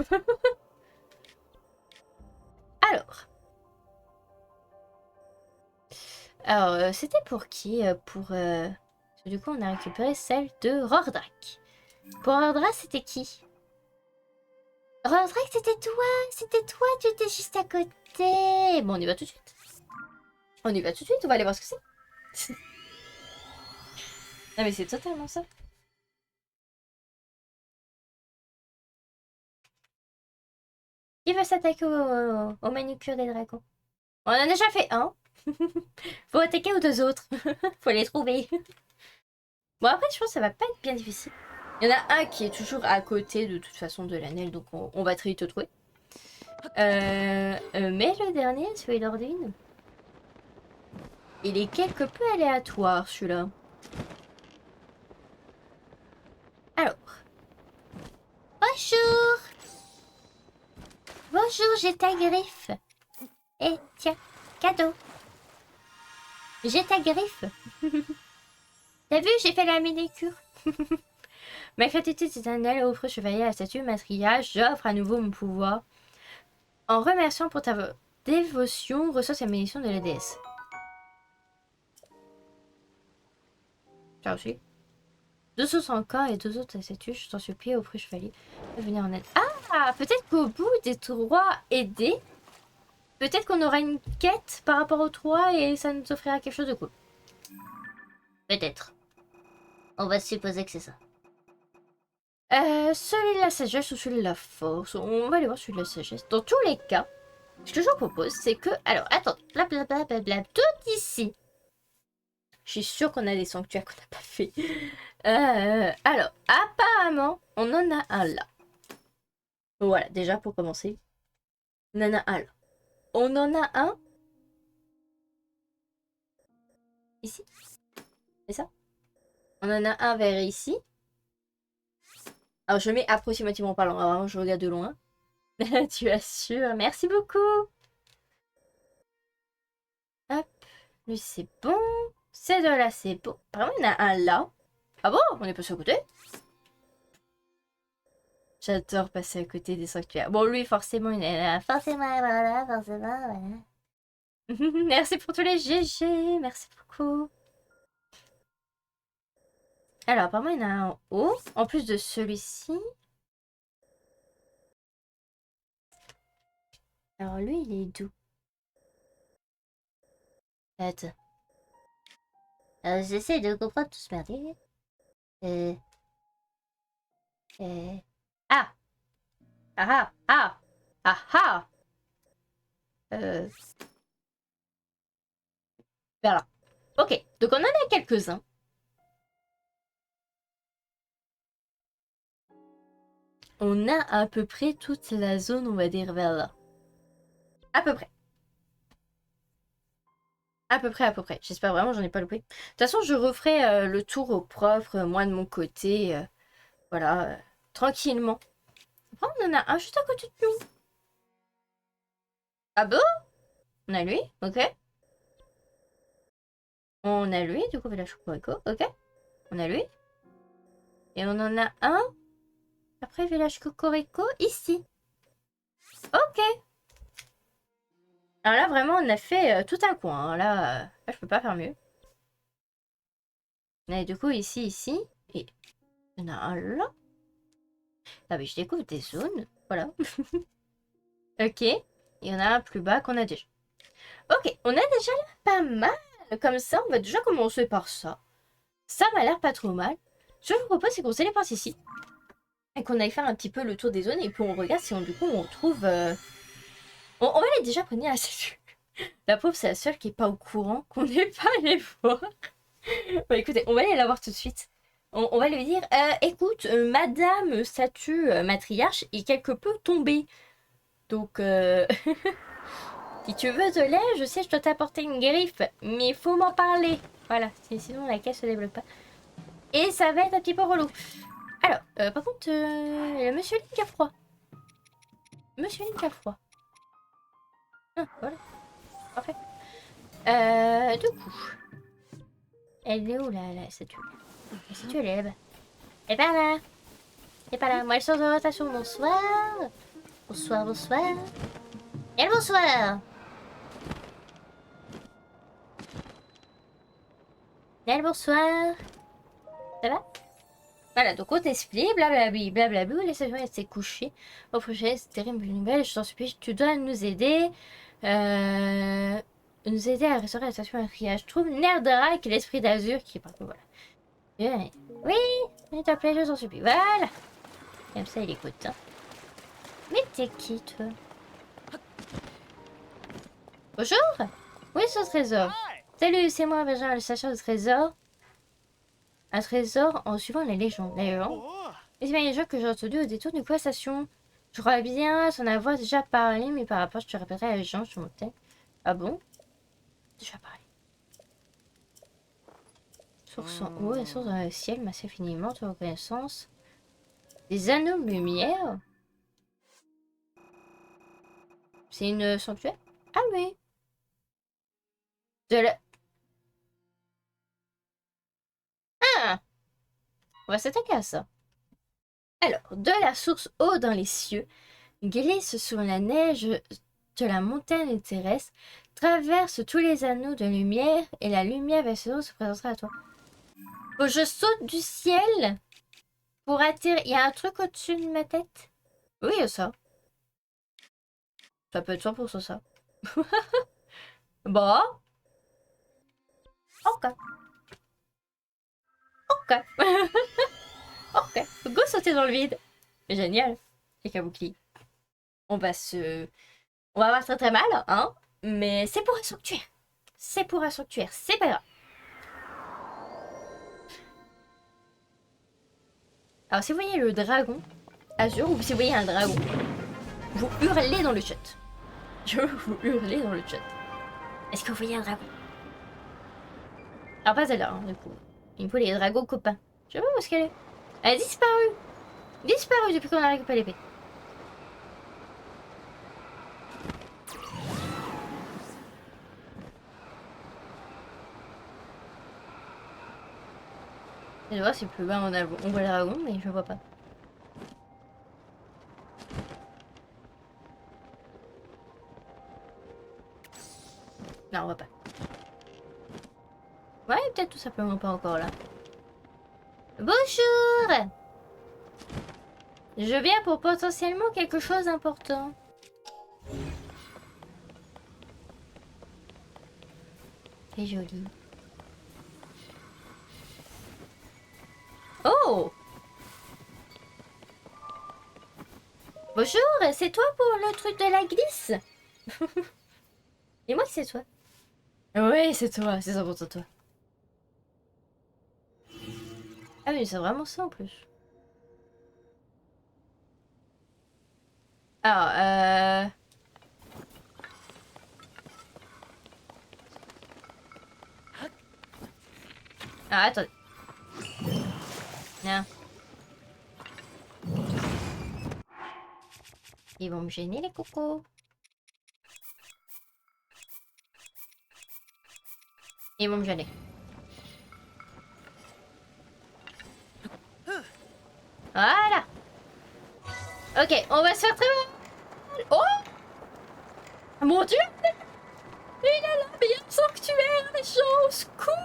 Speaker 1: Alors, c'était pour qui? Du coup, on a récupéré celle de Rordrak. Pour Rordrak, c'était qui? Rordrak, c'était toi, tu étais juste à côté. Bon, on y va tout de suite. On y va tout de suite, on va aller voir ce que c'est. Non mais c'est totalement ça. Qui veut s'attaquer au manucure des dragons? On en a déjà fait un. Faut attaquer aux deux autres. Faut les trouver. Bon après je pense que ça va pas être bien difficile. Il y en a un qui est toujours à côté de toute façon de l'anel, donc on va très vite le trouver. Mais le dernier, celui d'Ordine, il est quelque peu aléatoire celui-là. Alors. Bonjour. Bonjour, j'ai ta griffe. Et tiens, cadeau. J'ai ta griffe. T'as vu, j'ai fait la manicure. Ma gratitude éternelle offre chevalier à la statue matriarche. J'offre à nouveau mon pouvoir. En remerciant pour ta dévotion reçoit sa bénédiction de la déesse. J'ai reçu. 2 autres encore et 2 autres statues, je t'en supplie, auprès chevalier de venir en aide. Ah, peut-être qu'au bout des 3 aidés, peut-être qu'on aura une quête par rapport aux 3 et ça nous offrira quelque chose de cool. Peut-être. On va supposer que c'est ça. Celui de la sagesse ou celui de la force. On va aller voir celui de la sagesse. Dans tous les cas, ce que je vous propose, c'est que... Alors, attendez. Blablabla. Tout ici. Je suis sûre qu'on a des sanctuaires qu'on n'a pas fait. Alors, apparemment, on en a un là. Voilà, déjà pour commencer. On en a un là. On en a un. Ici. C'est ça? On en a un vers ici. Alors, je mets approximativement parlant. Alors, vraiment, je regarde de loin. Tu assures. Merci beaucoup. Hop. Lui, c'est bon. Ces deux-là, c'est bon. Apparemment, il y en a un là. Ah bon? On est passé à côté? J'adore passer à côté des sanctuaires. Bon, lui, forcément, il est là. Forcément, voilà. Forcément, voilà. Merci pour tous les GG. Merci beaucoup. Alors, apparemment, il y en a un en haut. En plus de celui-ci. Alors, lui, il est d'où? Attends. J'essaie de comprendre tout ce merdier. Ah! Ah! Ah! Ah! Ah! Vers là. Ok, donc on en a quelques-uns. On a à peu près toute la zone, on va dire, vers là. À peu près. À peu près, à peu près. J'espère vraiment, j'en ai pas loupé. De toute façon, je referai le tour au propre, moi de mon côté. Voilà, tranquillement. Après, on en a un juste à côté de nous. Ah bon? On a lui, ok. On a lui, du coup, village Cocorico, ok. On a lui. Et on en a un. Après, village Cocorico, ici. Ok. Alors là, vraiment, on a fait tout un coin. Hein. Là, je peux pas faire mieux. Et du coup, ici. Et il y en a un là. Ah mais je découvre des zones. Voilà. Ok. Il y en a un plus bas qu'on a déjà. Ok, on a déjà là pas mal. Comme ça, on va déjà commencer par ça. Ça m'a l'air pas trop mal. Ce que je vous propose, c'est qu'on se dépense ici. Et qu'on aille faire un petit peu le tour des zones. Et puis on regarde si du coup on retrouve... On va aller déjà prévenir la statue. La pauvre, c'est la seule qui est pas au courant qu'on n'est pas allé voir. Bon, écoutez, on va aller la voir tout de suite. On va lui dire, écoute, Madame statue matriarche est quelque peu tombée. Donc, si tu veux de l'aide, je sais, je dois t'apporter une griffe, mais il faut m'en parler. Voilà, sinon la caisse se débloque pas. Et ça va être un petit peu relou. Alors, par contre, Monsieur Link a froid. Monsieur Link a froid. Ah, voilà. Parfait. Du coup, elle est où la statue? La statue, elle est là-bas. Elle est pas là. Elle est pas là. Moi, elle sort de rotation. Bonsoir. Bonsoir, bonsoir. Et bonsoir. Et bonsoir. Ça va? Voilà, donc on t'explique, blablabli, blablabla, les stations s'est couchée. Au prochain, c'est terrible nouvelle, je t'en supplie, tu dois nous aider. Nous aider à restaurer la station matriarche. Je trouve Nerdra qui est l'esprit d'Azur qui est partout, voilà. Oui, s'il te plaît, je t'en supplie. Voilà. Comme ça, il écoute. Hein. Mais t'es qui, toi? Bonjour. Oui, ce trésor. Salut, c'est moi, Benjamin, le chercheur de trésor. Un trésor en suivant les légendes. D'ailleurs, et c'est bien les gens que j'ai entendus au détour d'une conversation. Je crois bien s'en avoir déjà parlé, mais par rapport, je te répéterai la légende sur mon thème. Ah bon? Déjà parlé. Source en haut et source dans le ciel, masse infiniment, de reconnaissance. Des anneaux de lumière? C'est une sanctuaire? Ah oui. De la... Ah! On va s'attaquer à ça. Alors, de la source haut dans les cieux, glisse sur la neige de la montagne terrestre, traverse tous les anneaux de lumière et la lumière versante se présentera à toi. Faut que je saute du ciel pour atterrir. Il y a un truc au-dessus de ma tête? Oui, il y a ça. Ça peut être 100% ça. Bon. Ok. Ok. Ok. Go sauter dans le vide. Génial. Et Kabuki. On va avoir très très mal, hein. Mais c'est pour un sanctuaire. C'est pour un sanctuaire. C'est pas grave. Alors si vous voyez le dragon Azur ou si vous voyez un dragon, vous hurlez dans le chat. Je vous hurler dans le chat. Est-ce que vous voyez un dragon? Alors pas celle-là, hein, du coup. Il me faut les dragons copains. Je sais pas où est-ce qu'elle est. Elle a disparu. Disparu depuis qu'on a récupéré l'épée. Je vais voir si plus bas on voit le dragon, mais je vois pas. Non, on voit pas. Ouais, peut-être tout simplement pas encore là. Bonjour! Je viens pour potentiellement quelque chose d'important. C'est joli. Oh! Bonjour, c'est toi pour le truc de la glisse? Et moi c'est toi. Ouais, c'est toi, c'est 100% toi. Ah oui, c'est vraiment ça en plus. Alors, Ah, attendez. Non. Ils vont me gêner les cocos. Ils vont me gêner. Voilà. Ok, on va se faire très mal. Oh mon dieu. Il est là, mais il y a un sanctuaire, les gens, au secours.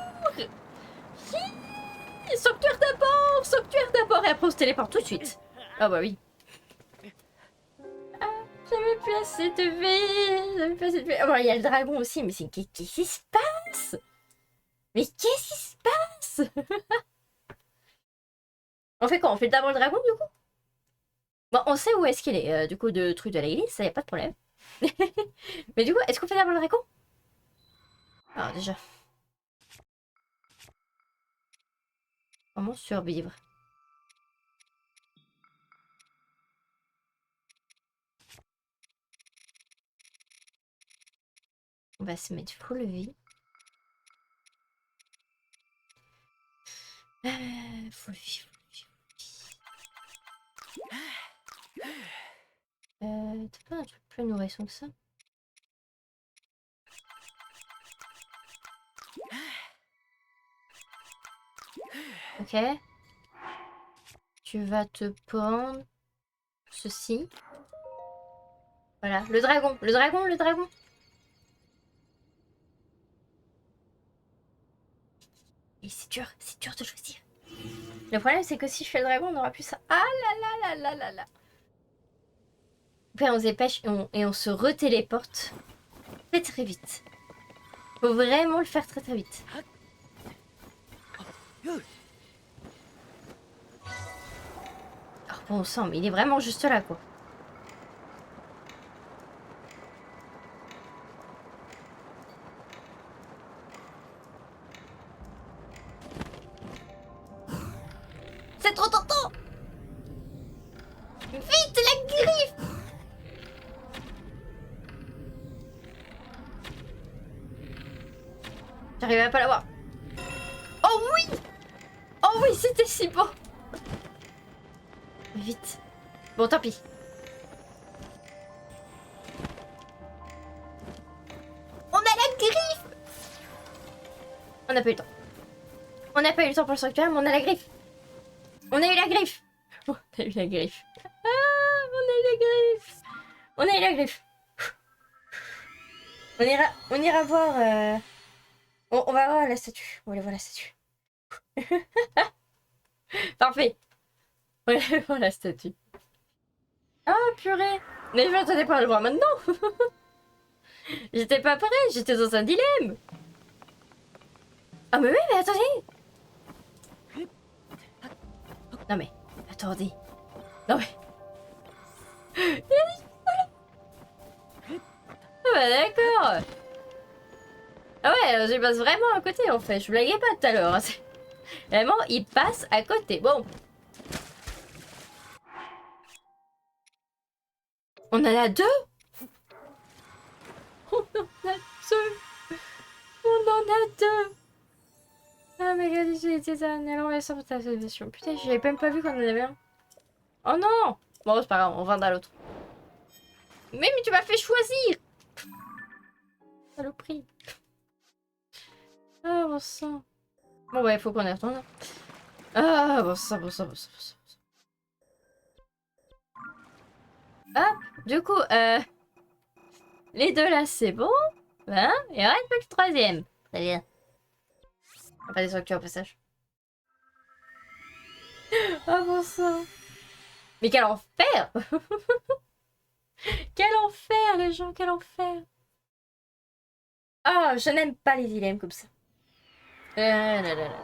Speaker 1: Sanctuaire d'abord. Sanctuaire d'abord. Et après on se téléporte tout de suite. Ah bah oui. Ah, j'avais plus assez de vie. J'avais plus assez de vie. Oh, il y a le dragon aussi, mais c'est... Qu'est-ce qui se passe? Mais qu'est-ce qui se passe? On fait quoi? On fait d'abord le dragon, du coup? Bon, on sait où est-ce qu'il est, du coup, de truc de la l'église, ça y a pas de problème. Mais du coup, est-ce qu'on fait d'abord le dragon? Alors déjà... Comment survivre? On va se mettre full vie. Full vie, full vie, full vie. T'as pas un truc plus nourrissant que ça? Ok. Tu vas te prendre ceci. Voilà, le dragon, le dragon, le dragon. Et c'est dur de choisir. Le problème, c'est que si je fais le dragon, on n'aura plus ça. Ah là là là là là là. Après, on se dépêche et on se retéléporte très très vite. Faut vraiment le faire très très vite. Oh, bon sang, mais il est vraiment juste là, quoi. C'est trop tentant. Vite, la griffe. J'arrive à pas l'avoir. Oh oui. Oh oui, c'était si beau. Vite. Bon, tant pis. On a la griffe. On n'a pas eu le temps. On n'a pas eu le temps pour le sanctuaire, mais on a la griffe. On a eu la griffe. On a eu la griffe. Ah, on a eu la griffe. On a eu la griffe. On ira voir... On va voir la statue. On va aller voir la statue. Parfait. On va aller voir la statue. Ah, purée. Mais je m'attendais pas à le voir maintenant. J'étais pas prêt, j'étais dans un dilemme. Ah mais oui, mais attendez. Non mais, attendez. Non mais... Ah bah d'accord. Ah ouais, je passe vraiment à côté en fait. Je blaguais pas tout à l'heure. Vraiment, il passe à côté. Bon. On en a deux. On en a deux. On en a deux. Ah mais regardez, j'ai été un alors la sortation. Putain, j'avais même pas vu qu'on en avait un. Oh non. Bon, c'est pas grave, on vendra l'autre. Mais tu m'as fait choisir. Saloperie. Ah bon sang. Bon ouais, il faut qu'on y retourne. Ah bon sang, bon sang, bon sang, bon sang. Hop, du coup, les deux là, c'est bon. Hein? Il reste plus que le troisième. Très bien. On va pas des structures au passage. Ah bon sang. Mais quel enfer. Quel enfer, les gens, quel enfer. Ah, je n'aime pas les dilemmes comme ça. Là, là, là, là.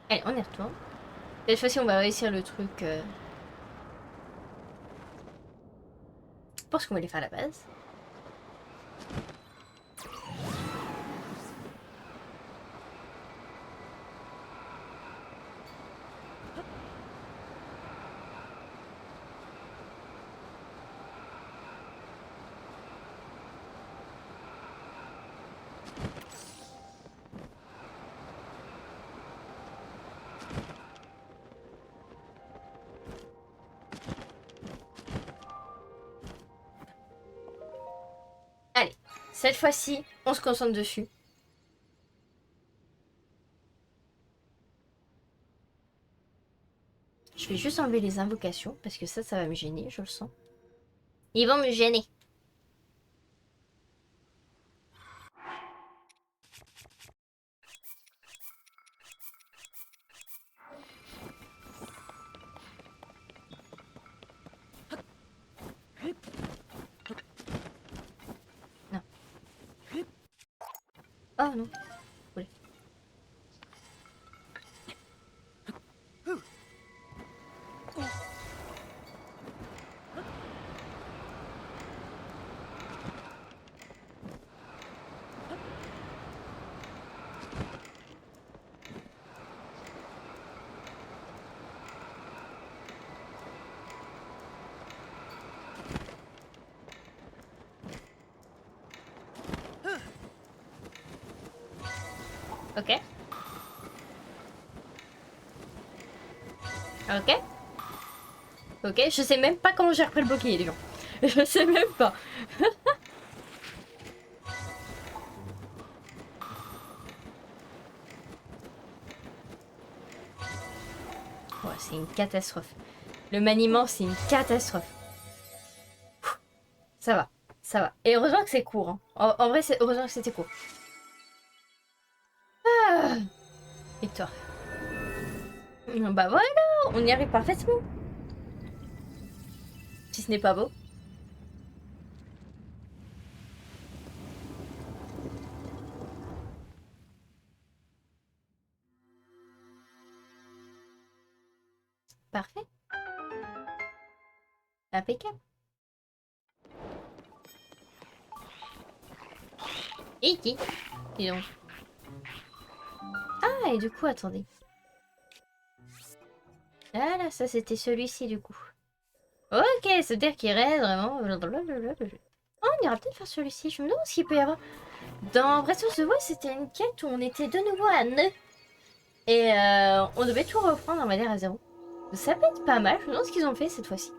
Speaker 1: Allez, on y retourne. Cette fois-ci, on va réussir le truc. Pour ce qu'on voulait faire à la base. Allez, cette fois-ci, on se concentre dessus. Je vais juste enlever les invocations, parce que ça va me gêner, je le sens. Ils vont me gêner. Non. Oh non. Oui. Ok. Ok. Ok, je sais même pas comment j'ai repris le bouclier, les gens. Je sais même pas. Ouais, c'est une catastrophe. Le maniement, c'est une catastrophe. Ça va, ça va. Et heureusement que c'est court. Hein. En vrai, c'est heureusement que c'était court. Ah, victoire. Bah voilà, on y arrive parfaitement. Si ce n'est pas beau. Parfait. Impeccable. Et qui? Dis donc. Ah, et du coup, attendez. Ah là, ça c'était celui-ci du coup. Ok, c'est-à-dire qu'il reste vraiment... Oh, on ira peut-être faire celui-ci. Je me demande ce qu'il peut y avoir. Dans Breath of the Wild, c'était une quête où on était de nouveau à 9. Et on devait tout reprendre, on va dire, à zéro. Ça peut être pas mal. Je me demande ce qu'ils ont fait cette fois-ci.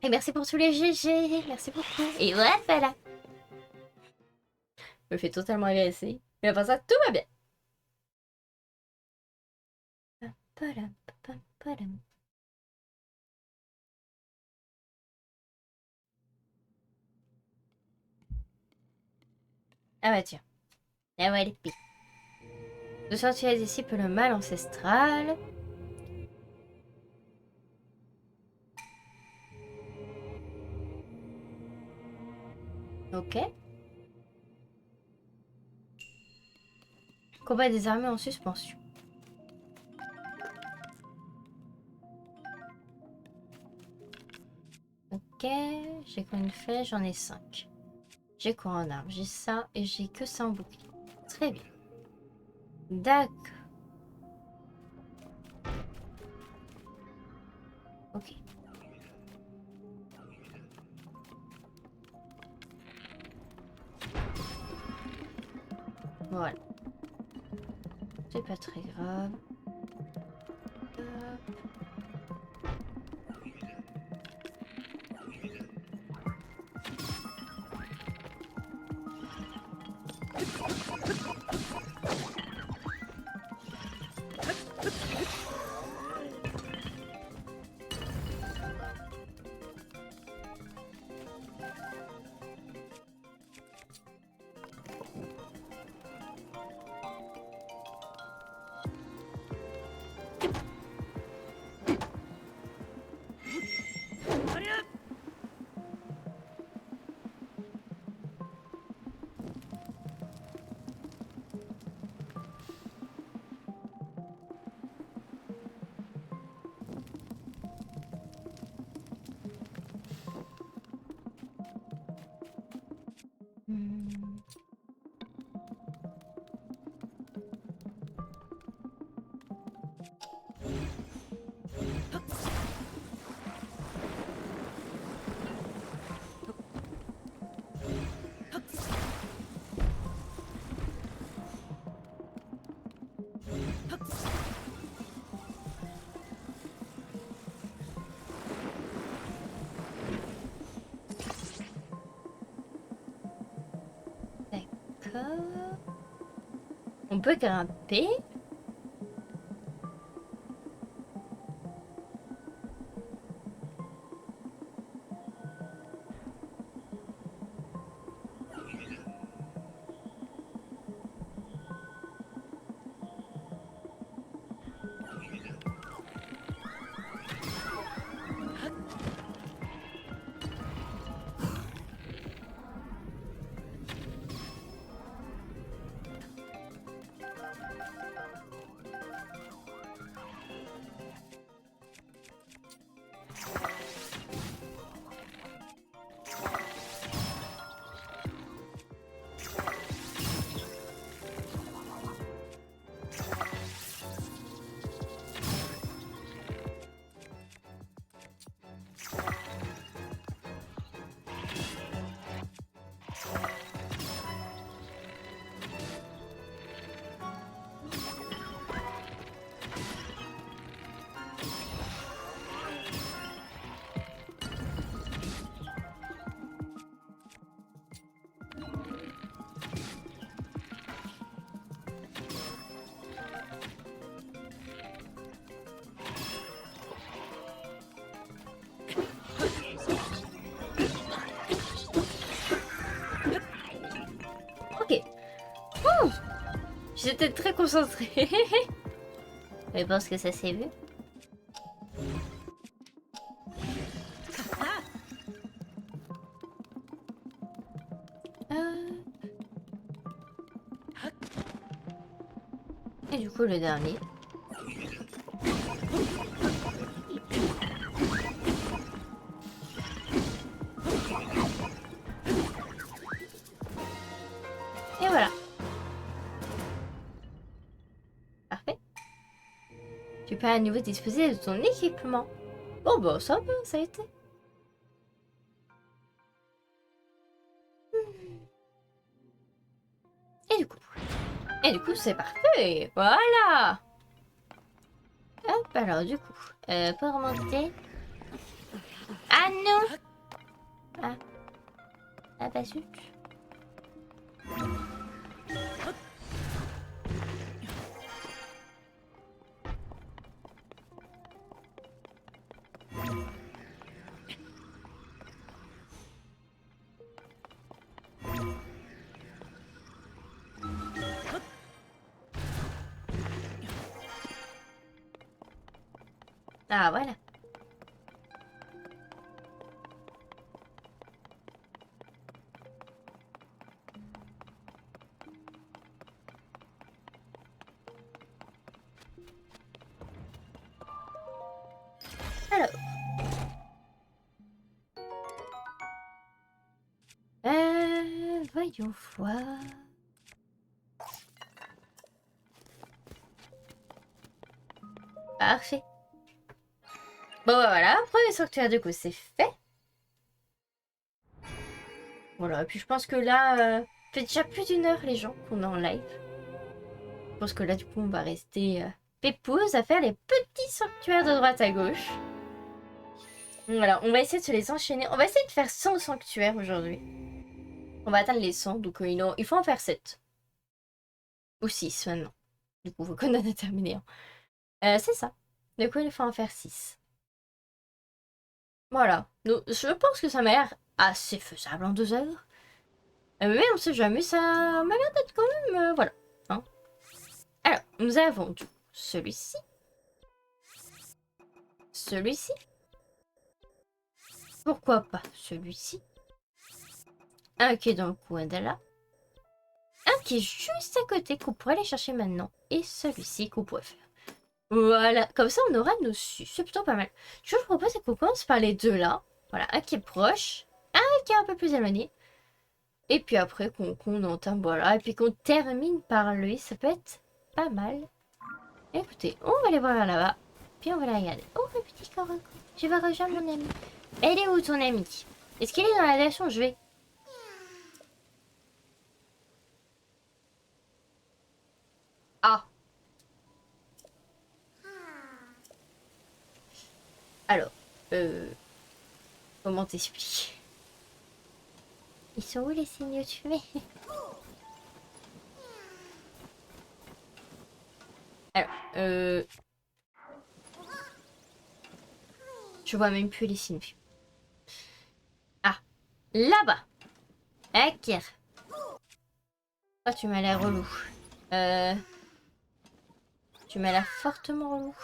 Speaker 1: Et merci pour tous les GG. Merci beaucoup. Et voilà. Je me fais totalement agresser. Mais après ça, tout va bien. Ah bah tiens. Ah ouais, l'épée. De sortir d'ici peut le mal ancestral. Ok. Combat des armées en suspension. Ok. J'ai quoi une flèche? J'en ai 5. J'ai quoi en arme? J'ai ça et j'ai que ça en bouclier. Très bien. D'accord. Ok. Voilà. C'est pas très grave. Hop. Hmm. D'accord. On peut grimper. Ok. Oh, j'étais très concentrée. Je pense que ça s'est vu. Euh, Et du coup, le dernier. Et voilà. Parfait. Tu peux à nouveau disposer de ton équipement. Bon, bah, ça va, ça a été. Et du coup. Et du coup, c'est parfait. Voilà. Hop, alors, du coup. Pour remonter. Ah non. Ah. Ah bah zut. Ah, voilà. Alors. Voyons voir. Parfait. Bon, bah voilà, premier sanctuaire du coup, c'est fait. Voilà, et puis je pense que là, fait déjà plus d'une heure les gens qu'on est en live. Je pense que là, du coup, on va rester pépouze à faire les petits sanctuaires de droite à gauche. Voilà, on va essayer de se les enchaîner. On va essayer de faire 100 sanctuaires aujourd'hui. On va atteindre les 100, donc il faut en faire 7. Ou 6 maintenant. Du coup, faut qu'on en a terminé un. C'est ça. Du coup, il faut en faire 6. Voilà. Donc, je pense que ça m'a l'air assez faisable en 2 heures. Mais on sait jamais, ça m'a l'air d'être quand même... voilà. Hein. Alors, nous avons du coup celui-ci. Celui-ci. Pourquoi pas celui-ci. Un qui est dans le coin de là. Un qui est juste à côté qu'on pourrait aller chercher maintenant. Et celui-ci qu'on pourrait faire. Voilà, comme ça on aura nos sus. C'est plutôt pas mal. Ce que je propose, c'est qu'on commence par les deux là. Voilà, un qui est proche, un qui est un peu plus éloigné. Et puis après qu'on entame, voilà. Et puis qu'on termine par lui, ça peut être pas mal. Écoutez, on va aller voir là-bas. Puis on va la regarder. Oh, le petit coroco. Je vais rejoindre mon ami. Elle est où ton ami? Est-ce qu'il est dans la direction où je vais? Ah. Alors, comment t'expliquer? Ils sont où les signaux de fumée? Alors, je vois même plus les signes. Ah, là-bas. Ok. Oh, tu m'as l'air relou. Tu m'as l'air fortement relou.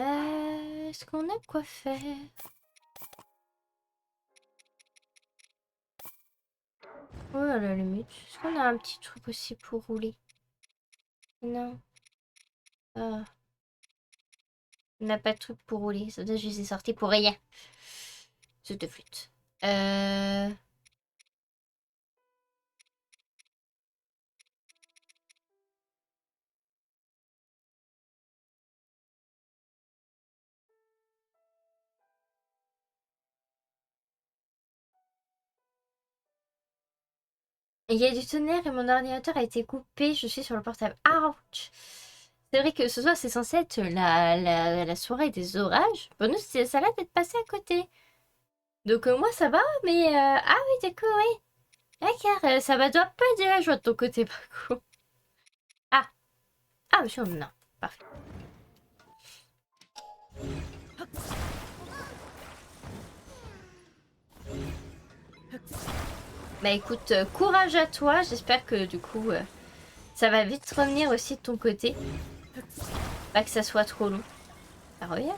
Speaker 1: Est-ce qu'on a quoi faire? Oh, à la limite. Est-ce qu'on a un petit truc aussi pour rouler? Non. Ah. On n'a pas de truc pour rouler. Ça doit juste sorti pour rien. Cette flûte. Il y a du tonnerre et mon ordinateur a été coupé. Je suis sur le portable. Ouch! C'est vrai que ce soir, c'est censé être la soirée des orages. Pour nous, ça a l'air d'être passé à côté. Donc moi, ça va, mais... Ah oui, d'accord, oui. D'accord, ça va doit pas être de la joie de ton côté, par contre. Ah! Ah, monsieur, non. Parfait. Bah écoute, courage à toi. J'espère que du coup, ça va vite revenir aussi de ton côté. Pas que ça soit trop long. Ça revient.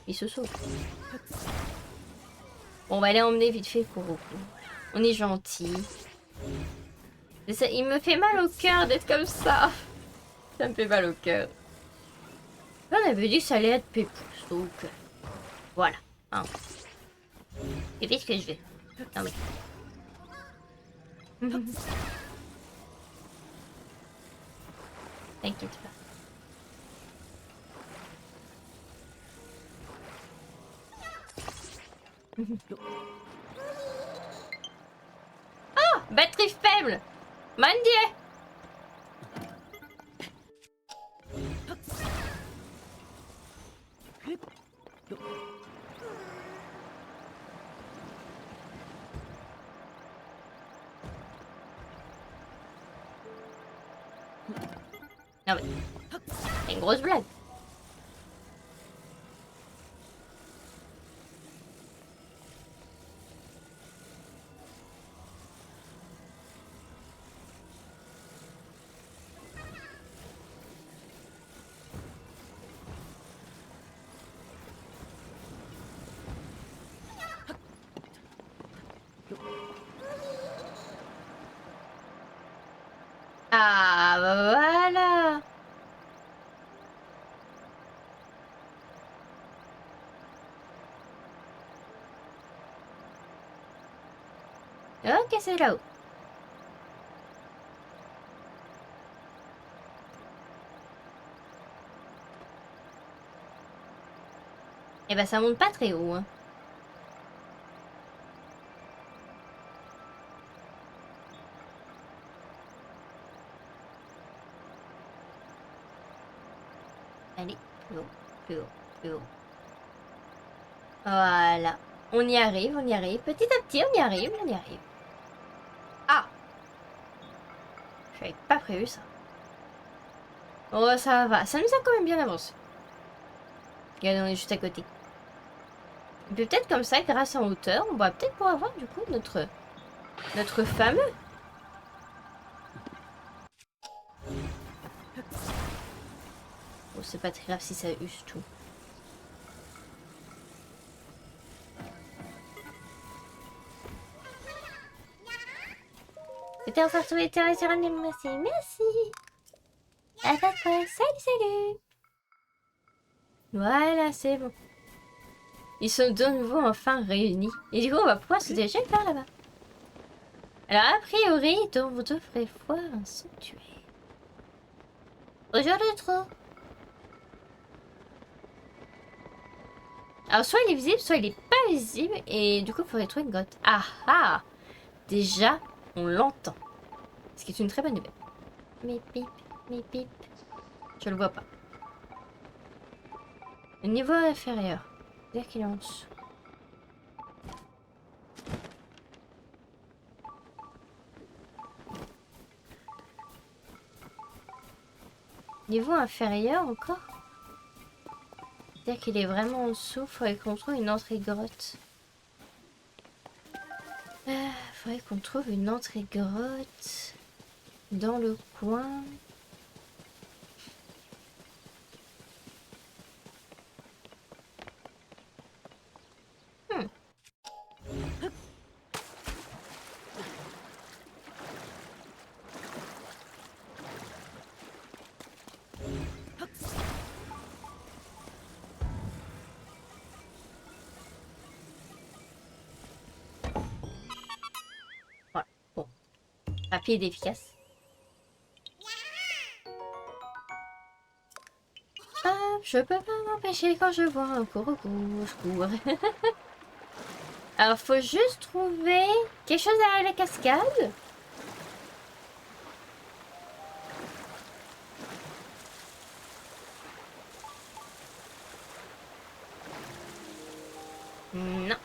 Speaker 1: Il se sauve. Bon, on va aller emmener vite fait Kuroko. On est gentil. Ça, il me fait mal au cœur d'être comme ça. Ça me fait mal au cœur. On avait dit que ça allait être pépouze, donc voilà. Hein. Et puis ce que je veux. Non mais. T'inquiète pas. Oh, batterie faible. Mandier. Non mais. C'est une grosse blague. Ah, bah voilà. Ok, c'est là-haut. Eh ben, ça monte pas très haut, hein. Allez, plus haut, plus haut, plus haut. Voilà. On y arrive, on y arrive. Petit à petit, on y arrive, on y arrive. Ah! J'avais pas prévu ça. Oh, ça va. Ça nous a quand même bien avancé. Regardez, on est juste à côté. Et puis peut-être comme ça, grâce en hauteur, on va peut-être pouvoir avoir du coup notre fameux. Oh, c'est pas très grave si ça use tout. C'était enfin retrouvé terrain, merci, merci. À ta fois, salut, salut. Voilà, c'est bon. Ils sont de nouveau enfin réunis. Et du coup, on va pouvoir se diriger par là-bas. Alors, a priori, vous devrez voir un sanctuaire. Bonjour le trou. Alors, soit il est visible, soit il est pas visible. Et du coup, il faudrait trouver une grotte. Ah ah! Déjà, on l'entend. Ce qui est une très bonne nouvelle. Mip, mip, mip, mip. Je le vois pas. Le niveau inférieur. C'est-à-dire qu'il est en dessous. Niveau inférieur encore? C'est-à-dire qu'il est vraiment en dessous. Faudrait qu'on trouve une entrée grotte. Faudrait qu'on trouve une entrée grotte. Dans le coin. Hmm. Voilà. Bon. Rapide et efficace. Ah, je peux pas m'empêcher quand je vois un cours, je cours. Alors, faut juste trouver quelque chose à la cascade. Non.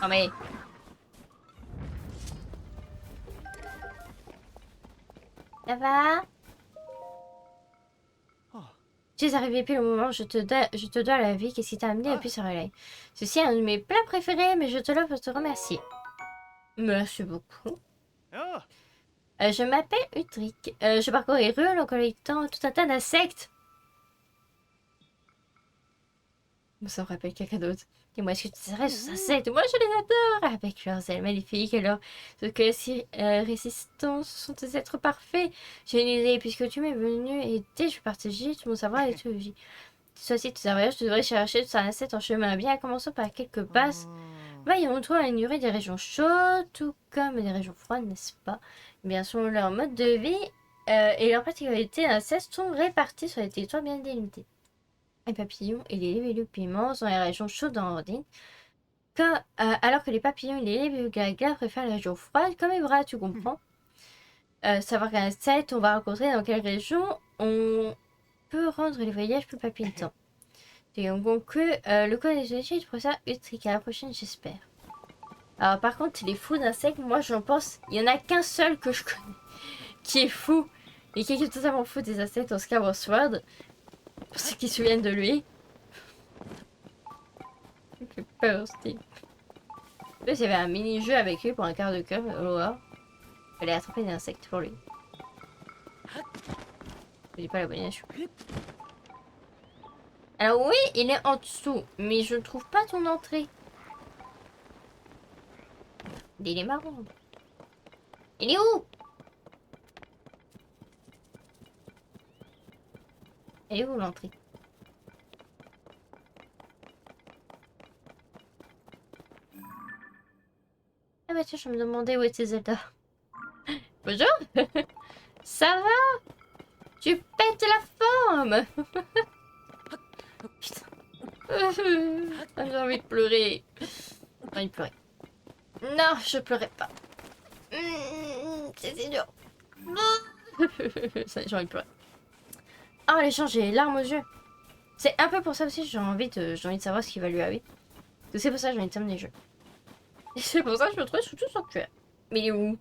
Speaker 1: Oh mais... Ça va? Tu es arrivé pile au moment où je te dois la vie. Qu'est-ce qui t'a amené depuis ce relais? Ceci est un de mes plats préférés, mais je te l'offre pour te remercier. Merci beaucoup. Je m'appelle Utric. Je parcours les rues en collectant tout un tas d'insectes. Ça me rappelle quelqu'un d'autre. Dis-moi, est-ce que tu dirais ces insectes? Moi, je les adore! Avec leurs ailes magnifiques et leur si résistance, ce sont des êtres parfaits. J'ai une idée, puisque tu m'es venu aider, je vais partager tout mon savoir et tout. Ceci, tout voyage, tu devrais chercher tout un insecte en chemin. Bien, commençons par quelques bases. Voyons, on trouve à ignorer des régions chaudes, tout comme des régions froides, n'est-ce pas? Bien, selon leur mode de vie et leurs particularités, les insectes sont répartis sur des territoires bien délimités. Les papillons et les libellules piments sont les régions chaudes en Ordine, alors que les papillons et les libellules gala préfèrent les régions froides, comme les bras, tu comprends. Savoir qu'un insecte on va rencontrer dans quelle région, on peut rendre les voyages plus palpitants. Et on conclut le code des études du professeur Utric. À la prochaine, j'espère. Alors par contre, les fous d'insectes, moi j'en pense, il y en a qu'un seul que je connais qui est fou et qui est totalement fou des insectes, en Skyward Sword. Pour ceux qui se souviennent de lui. J'ai peur, Steve. En plus, il y avait un mini-jeu avec lui pour un quart de cœur, il fallait attraper des insectes pour lui. Je dis pas la bonne nation. Alors oui, il est en dessous, mais je ne trouve pas ton entrée. Il est marrant. Il est où? Elle est où l'entrée? Ah bah tiens, je me demandais où était Zelda. Bonjour. Ça va? Tu pètes la forme. Putain. Ah, j'ai envie de pleurer. J'ai envie de pleurer. Non, je pleurais pas. C'était dur. J'ai envie de pleurer. Ah, les gens, j'ai les larmes aux yeux. C'est un peu pour ça aussi que j'ai envie de savoir ce qui va lui arriver. C'est pour ça que j'ai envie de terminer les jeux. Et c'est pour ça que je me trouve sous tout sanctuaire. Mais il est où?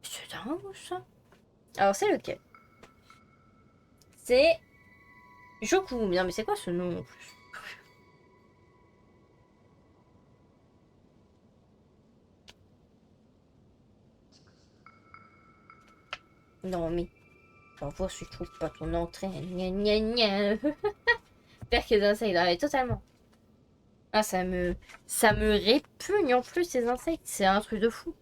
Speaker 1: C'est un où ça? Alors c'est lequel? C'est Joku. Bien, mais c'est quoi ce nom en plus? Non mais, on va voir si je trouve pas ton entrée. Gna gna gna. Pire que les insectes, ah, ouais, totalement. Ah, ça me répugne en plus ces insectes. C'est un truc de fou.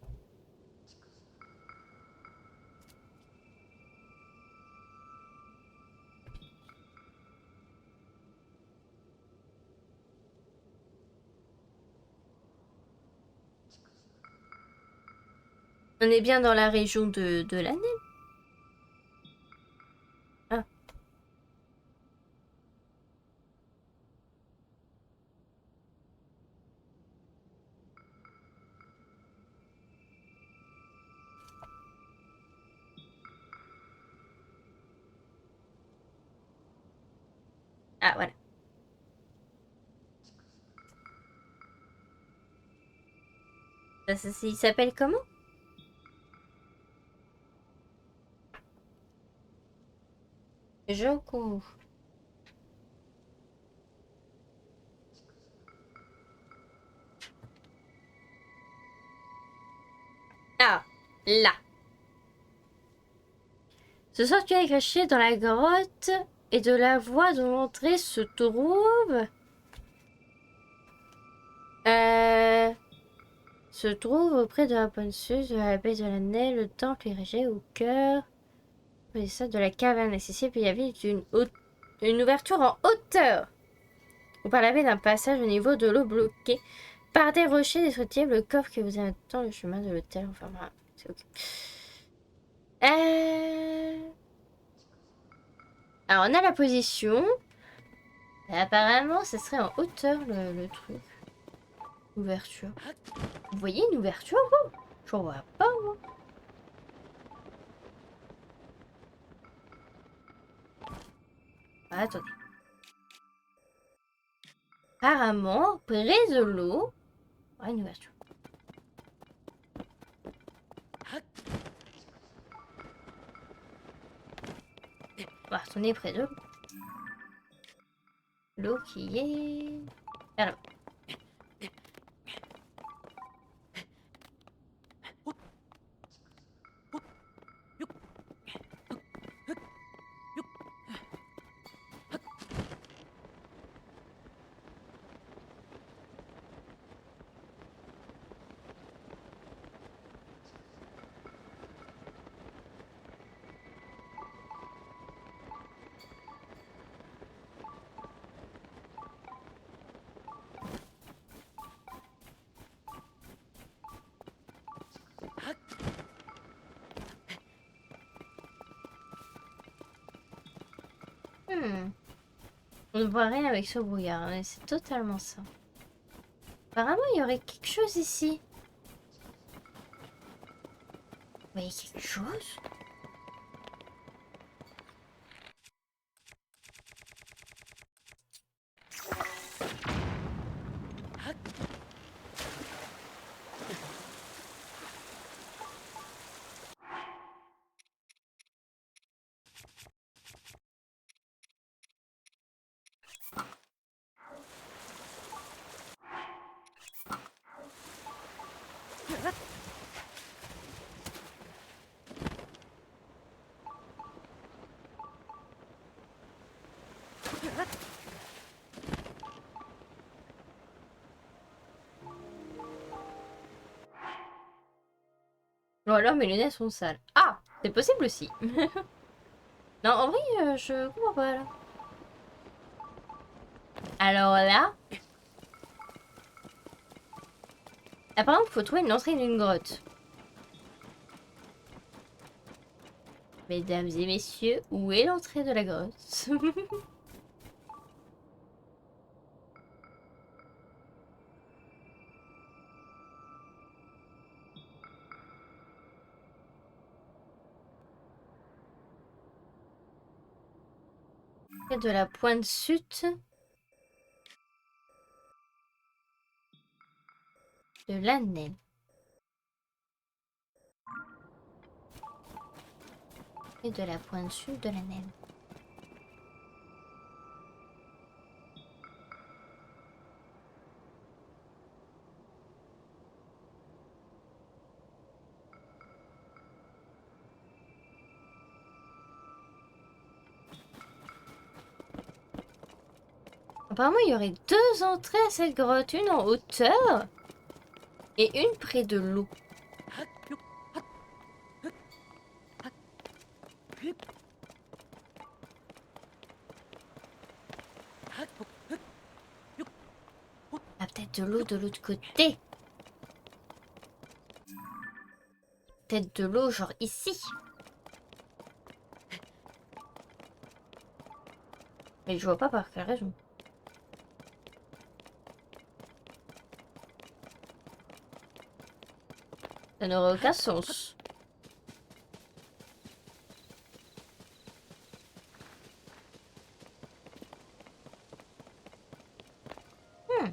Speaker 1: On est bien dans la région de l'année. Ah. Ah, voilà. Il s'appelle comment? Joku. Ah, là. Ce sanctuaire est caché dans la grotte et de la voie de l'entrée se trouve... Euh... Se trouve auprès de la bonne Suze, de la baie de la Naie, le temple érigé au cœur de la caverne accessible. Il y avait une ouverture en hauteur. Vous parlez d'un passage au niveau de l'eau bloqué par des rochers destructibles. Le coffre que vous attend le chemin de l'hôtel. Enfin, voilà, c'est ok. Alors, on a la position. Et apparemment, ce serait en hauteur le truc. Ouverture. Vous voyez une ouverture, vous? J'en vois pas, moi. Ah, attendez. Apparemment, près de l'eau. Ah, une ouverture. On va retourner près de l'eau. L'eau qui est... vers là. On ne voit rien avec ce brouillard, mais c'est totalement ça. Apparemment, il y aurait quelque chose ici. Vous voyez quelque chose? Ou alors mes lunettes sont sales. Ah, c'est possible aussi. Non, en vrai, je comprends pas là. Alors là, apparemment, il faut trouver une entrée d'une grotte. Mesdames et messieurs, où est l'entrée de la grotte? Près de la pointe sud de l'année. Et de la pointe sud de la neige. Apparemment, il y aurait deux entrées à cette grotte, une en hauteur et une près de l'eau. Ah, peut-être de l'eau de l'autre côté. Peut-être de l'eau, genre ici. Mais je vois pas par quelle raison. Ça n'aurait aucun sens. Hmm.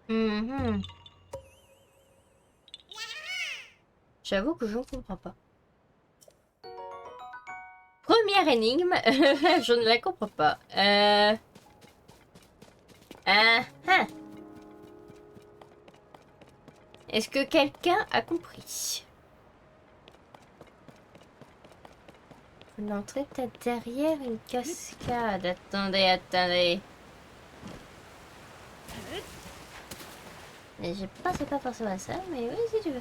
Speaker 1: Mhm. J'avoue que je ne comprends pas. Première énigme, je ne la comprends pas. Ah. Est-ce que quelqu'un a compris? L'entrée peut-être derrière une cascade. Attendez. Mais je pensais pas forcément à ça, mais oui, si tu veux.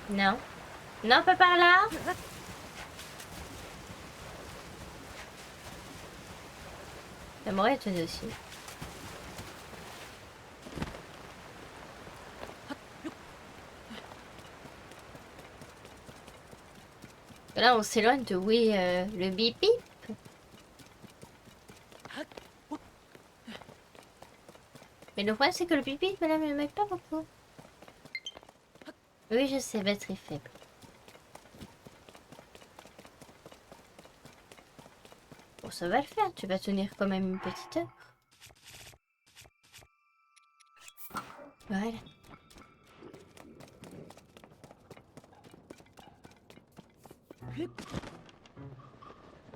Speaker 1: Non. Non, pas par là. Ça m'aurait étonné aussi. Là, on s'éloigne de oui, le bip bip. Mais le problème, c'est que le bip bip, madame, ne m'aide pas beaucoup. Oui, je sais, batterie faible. Bon, ça va le faire. Tu vas tenir quand même une petite heure. Voilà.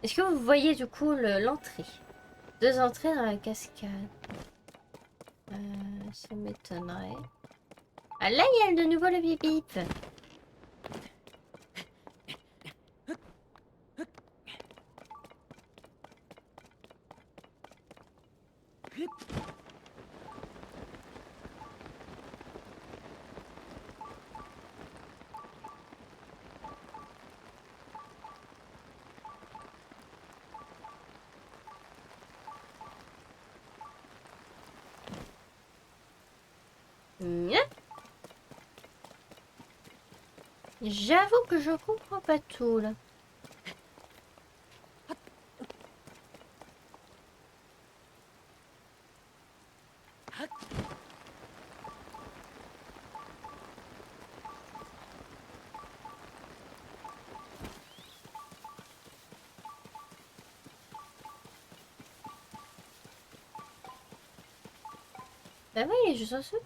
Speaker 1: Est-ce que vous voyez du coup l'entrée? Deux entrées dans la cascade. Ça m'étonnerait. Ah là, il y a de nouveau le bip bip. Nya. J'avoue que je comprends pas tout là. Bah oui, il est juste en dessous.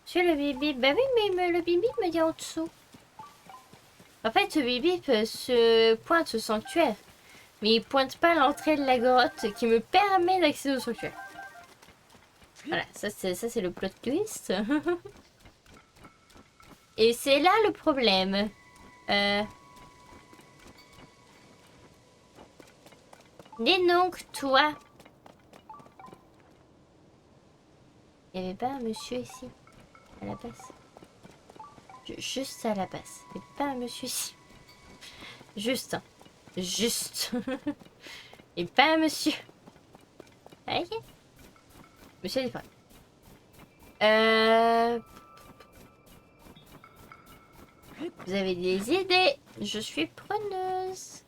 Speaker 1: Monsieur le bip-bip. Bah oui, mais le bip-bip me dit en dessous. En fait, ce bip-bip se pointe au sanctuaire. Mais il pointe pas l'entrée de la grotte qui me permet d'accéder au sanctuaire. Voilà, ça c'est le plot twist. Et c'est là le problème. Dis donc, toi. Il n'y avait pas un monsieur ici, à la base. Juste à la base. Il n'y avait pas un monsieur ici. Juste, hein. Juste. Et pas un monsieur. Aïe. Monsieur est disparu. Vous avez des idées? Je suis preneuse.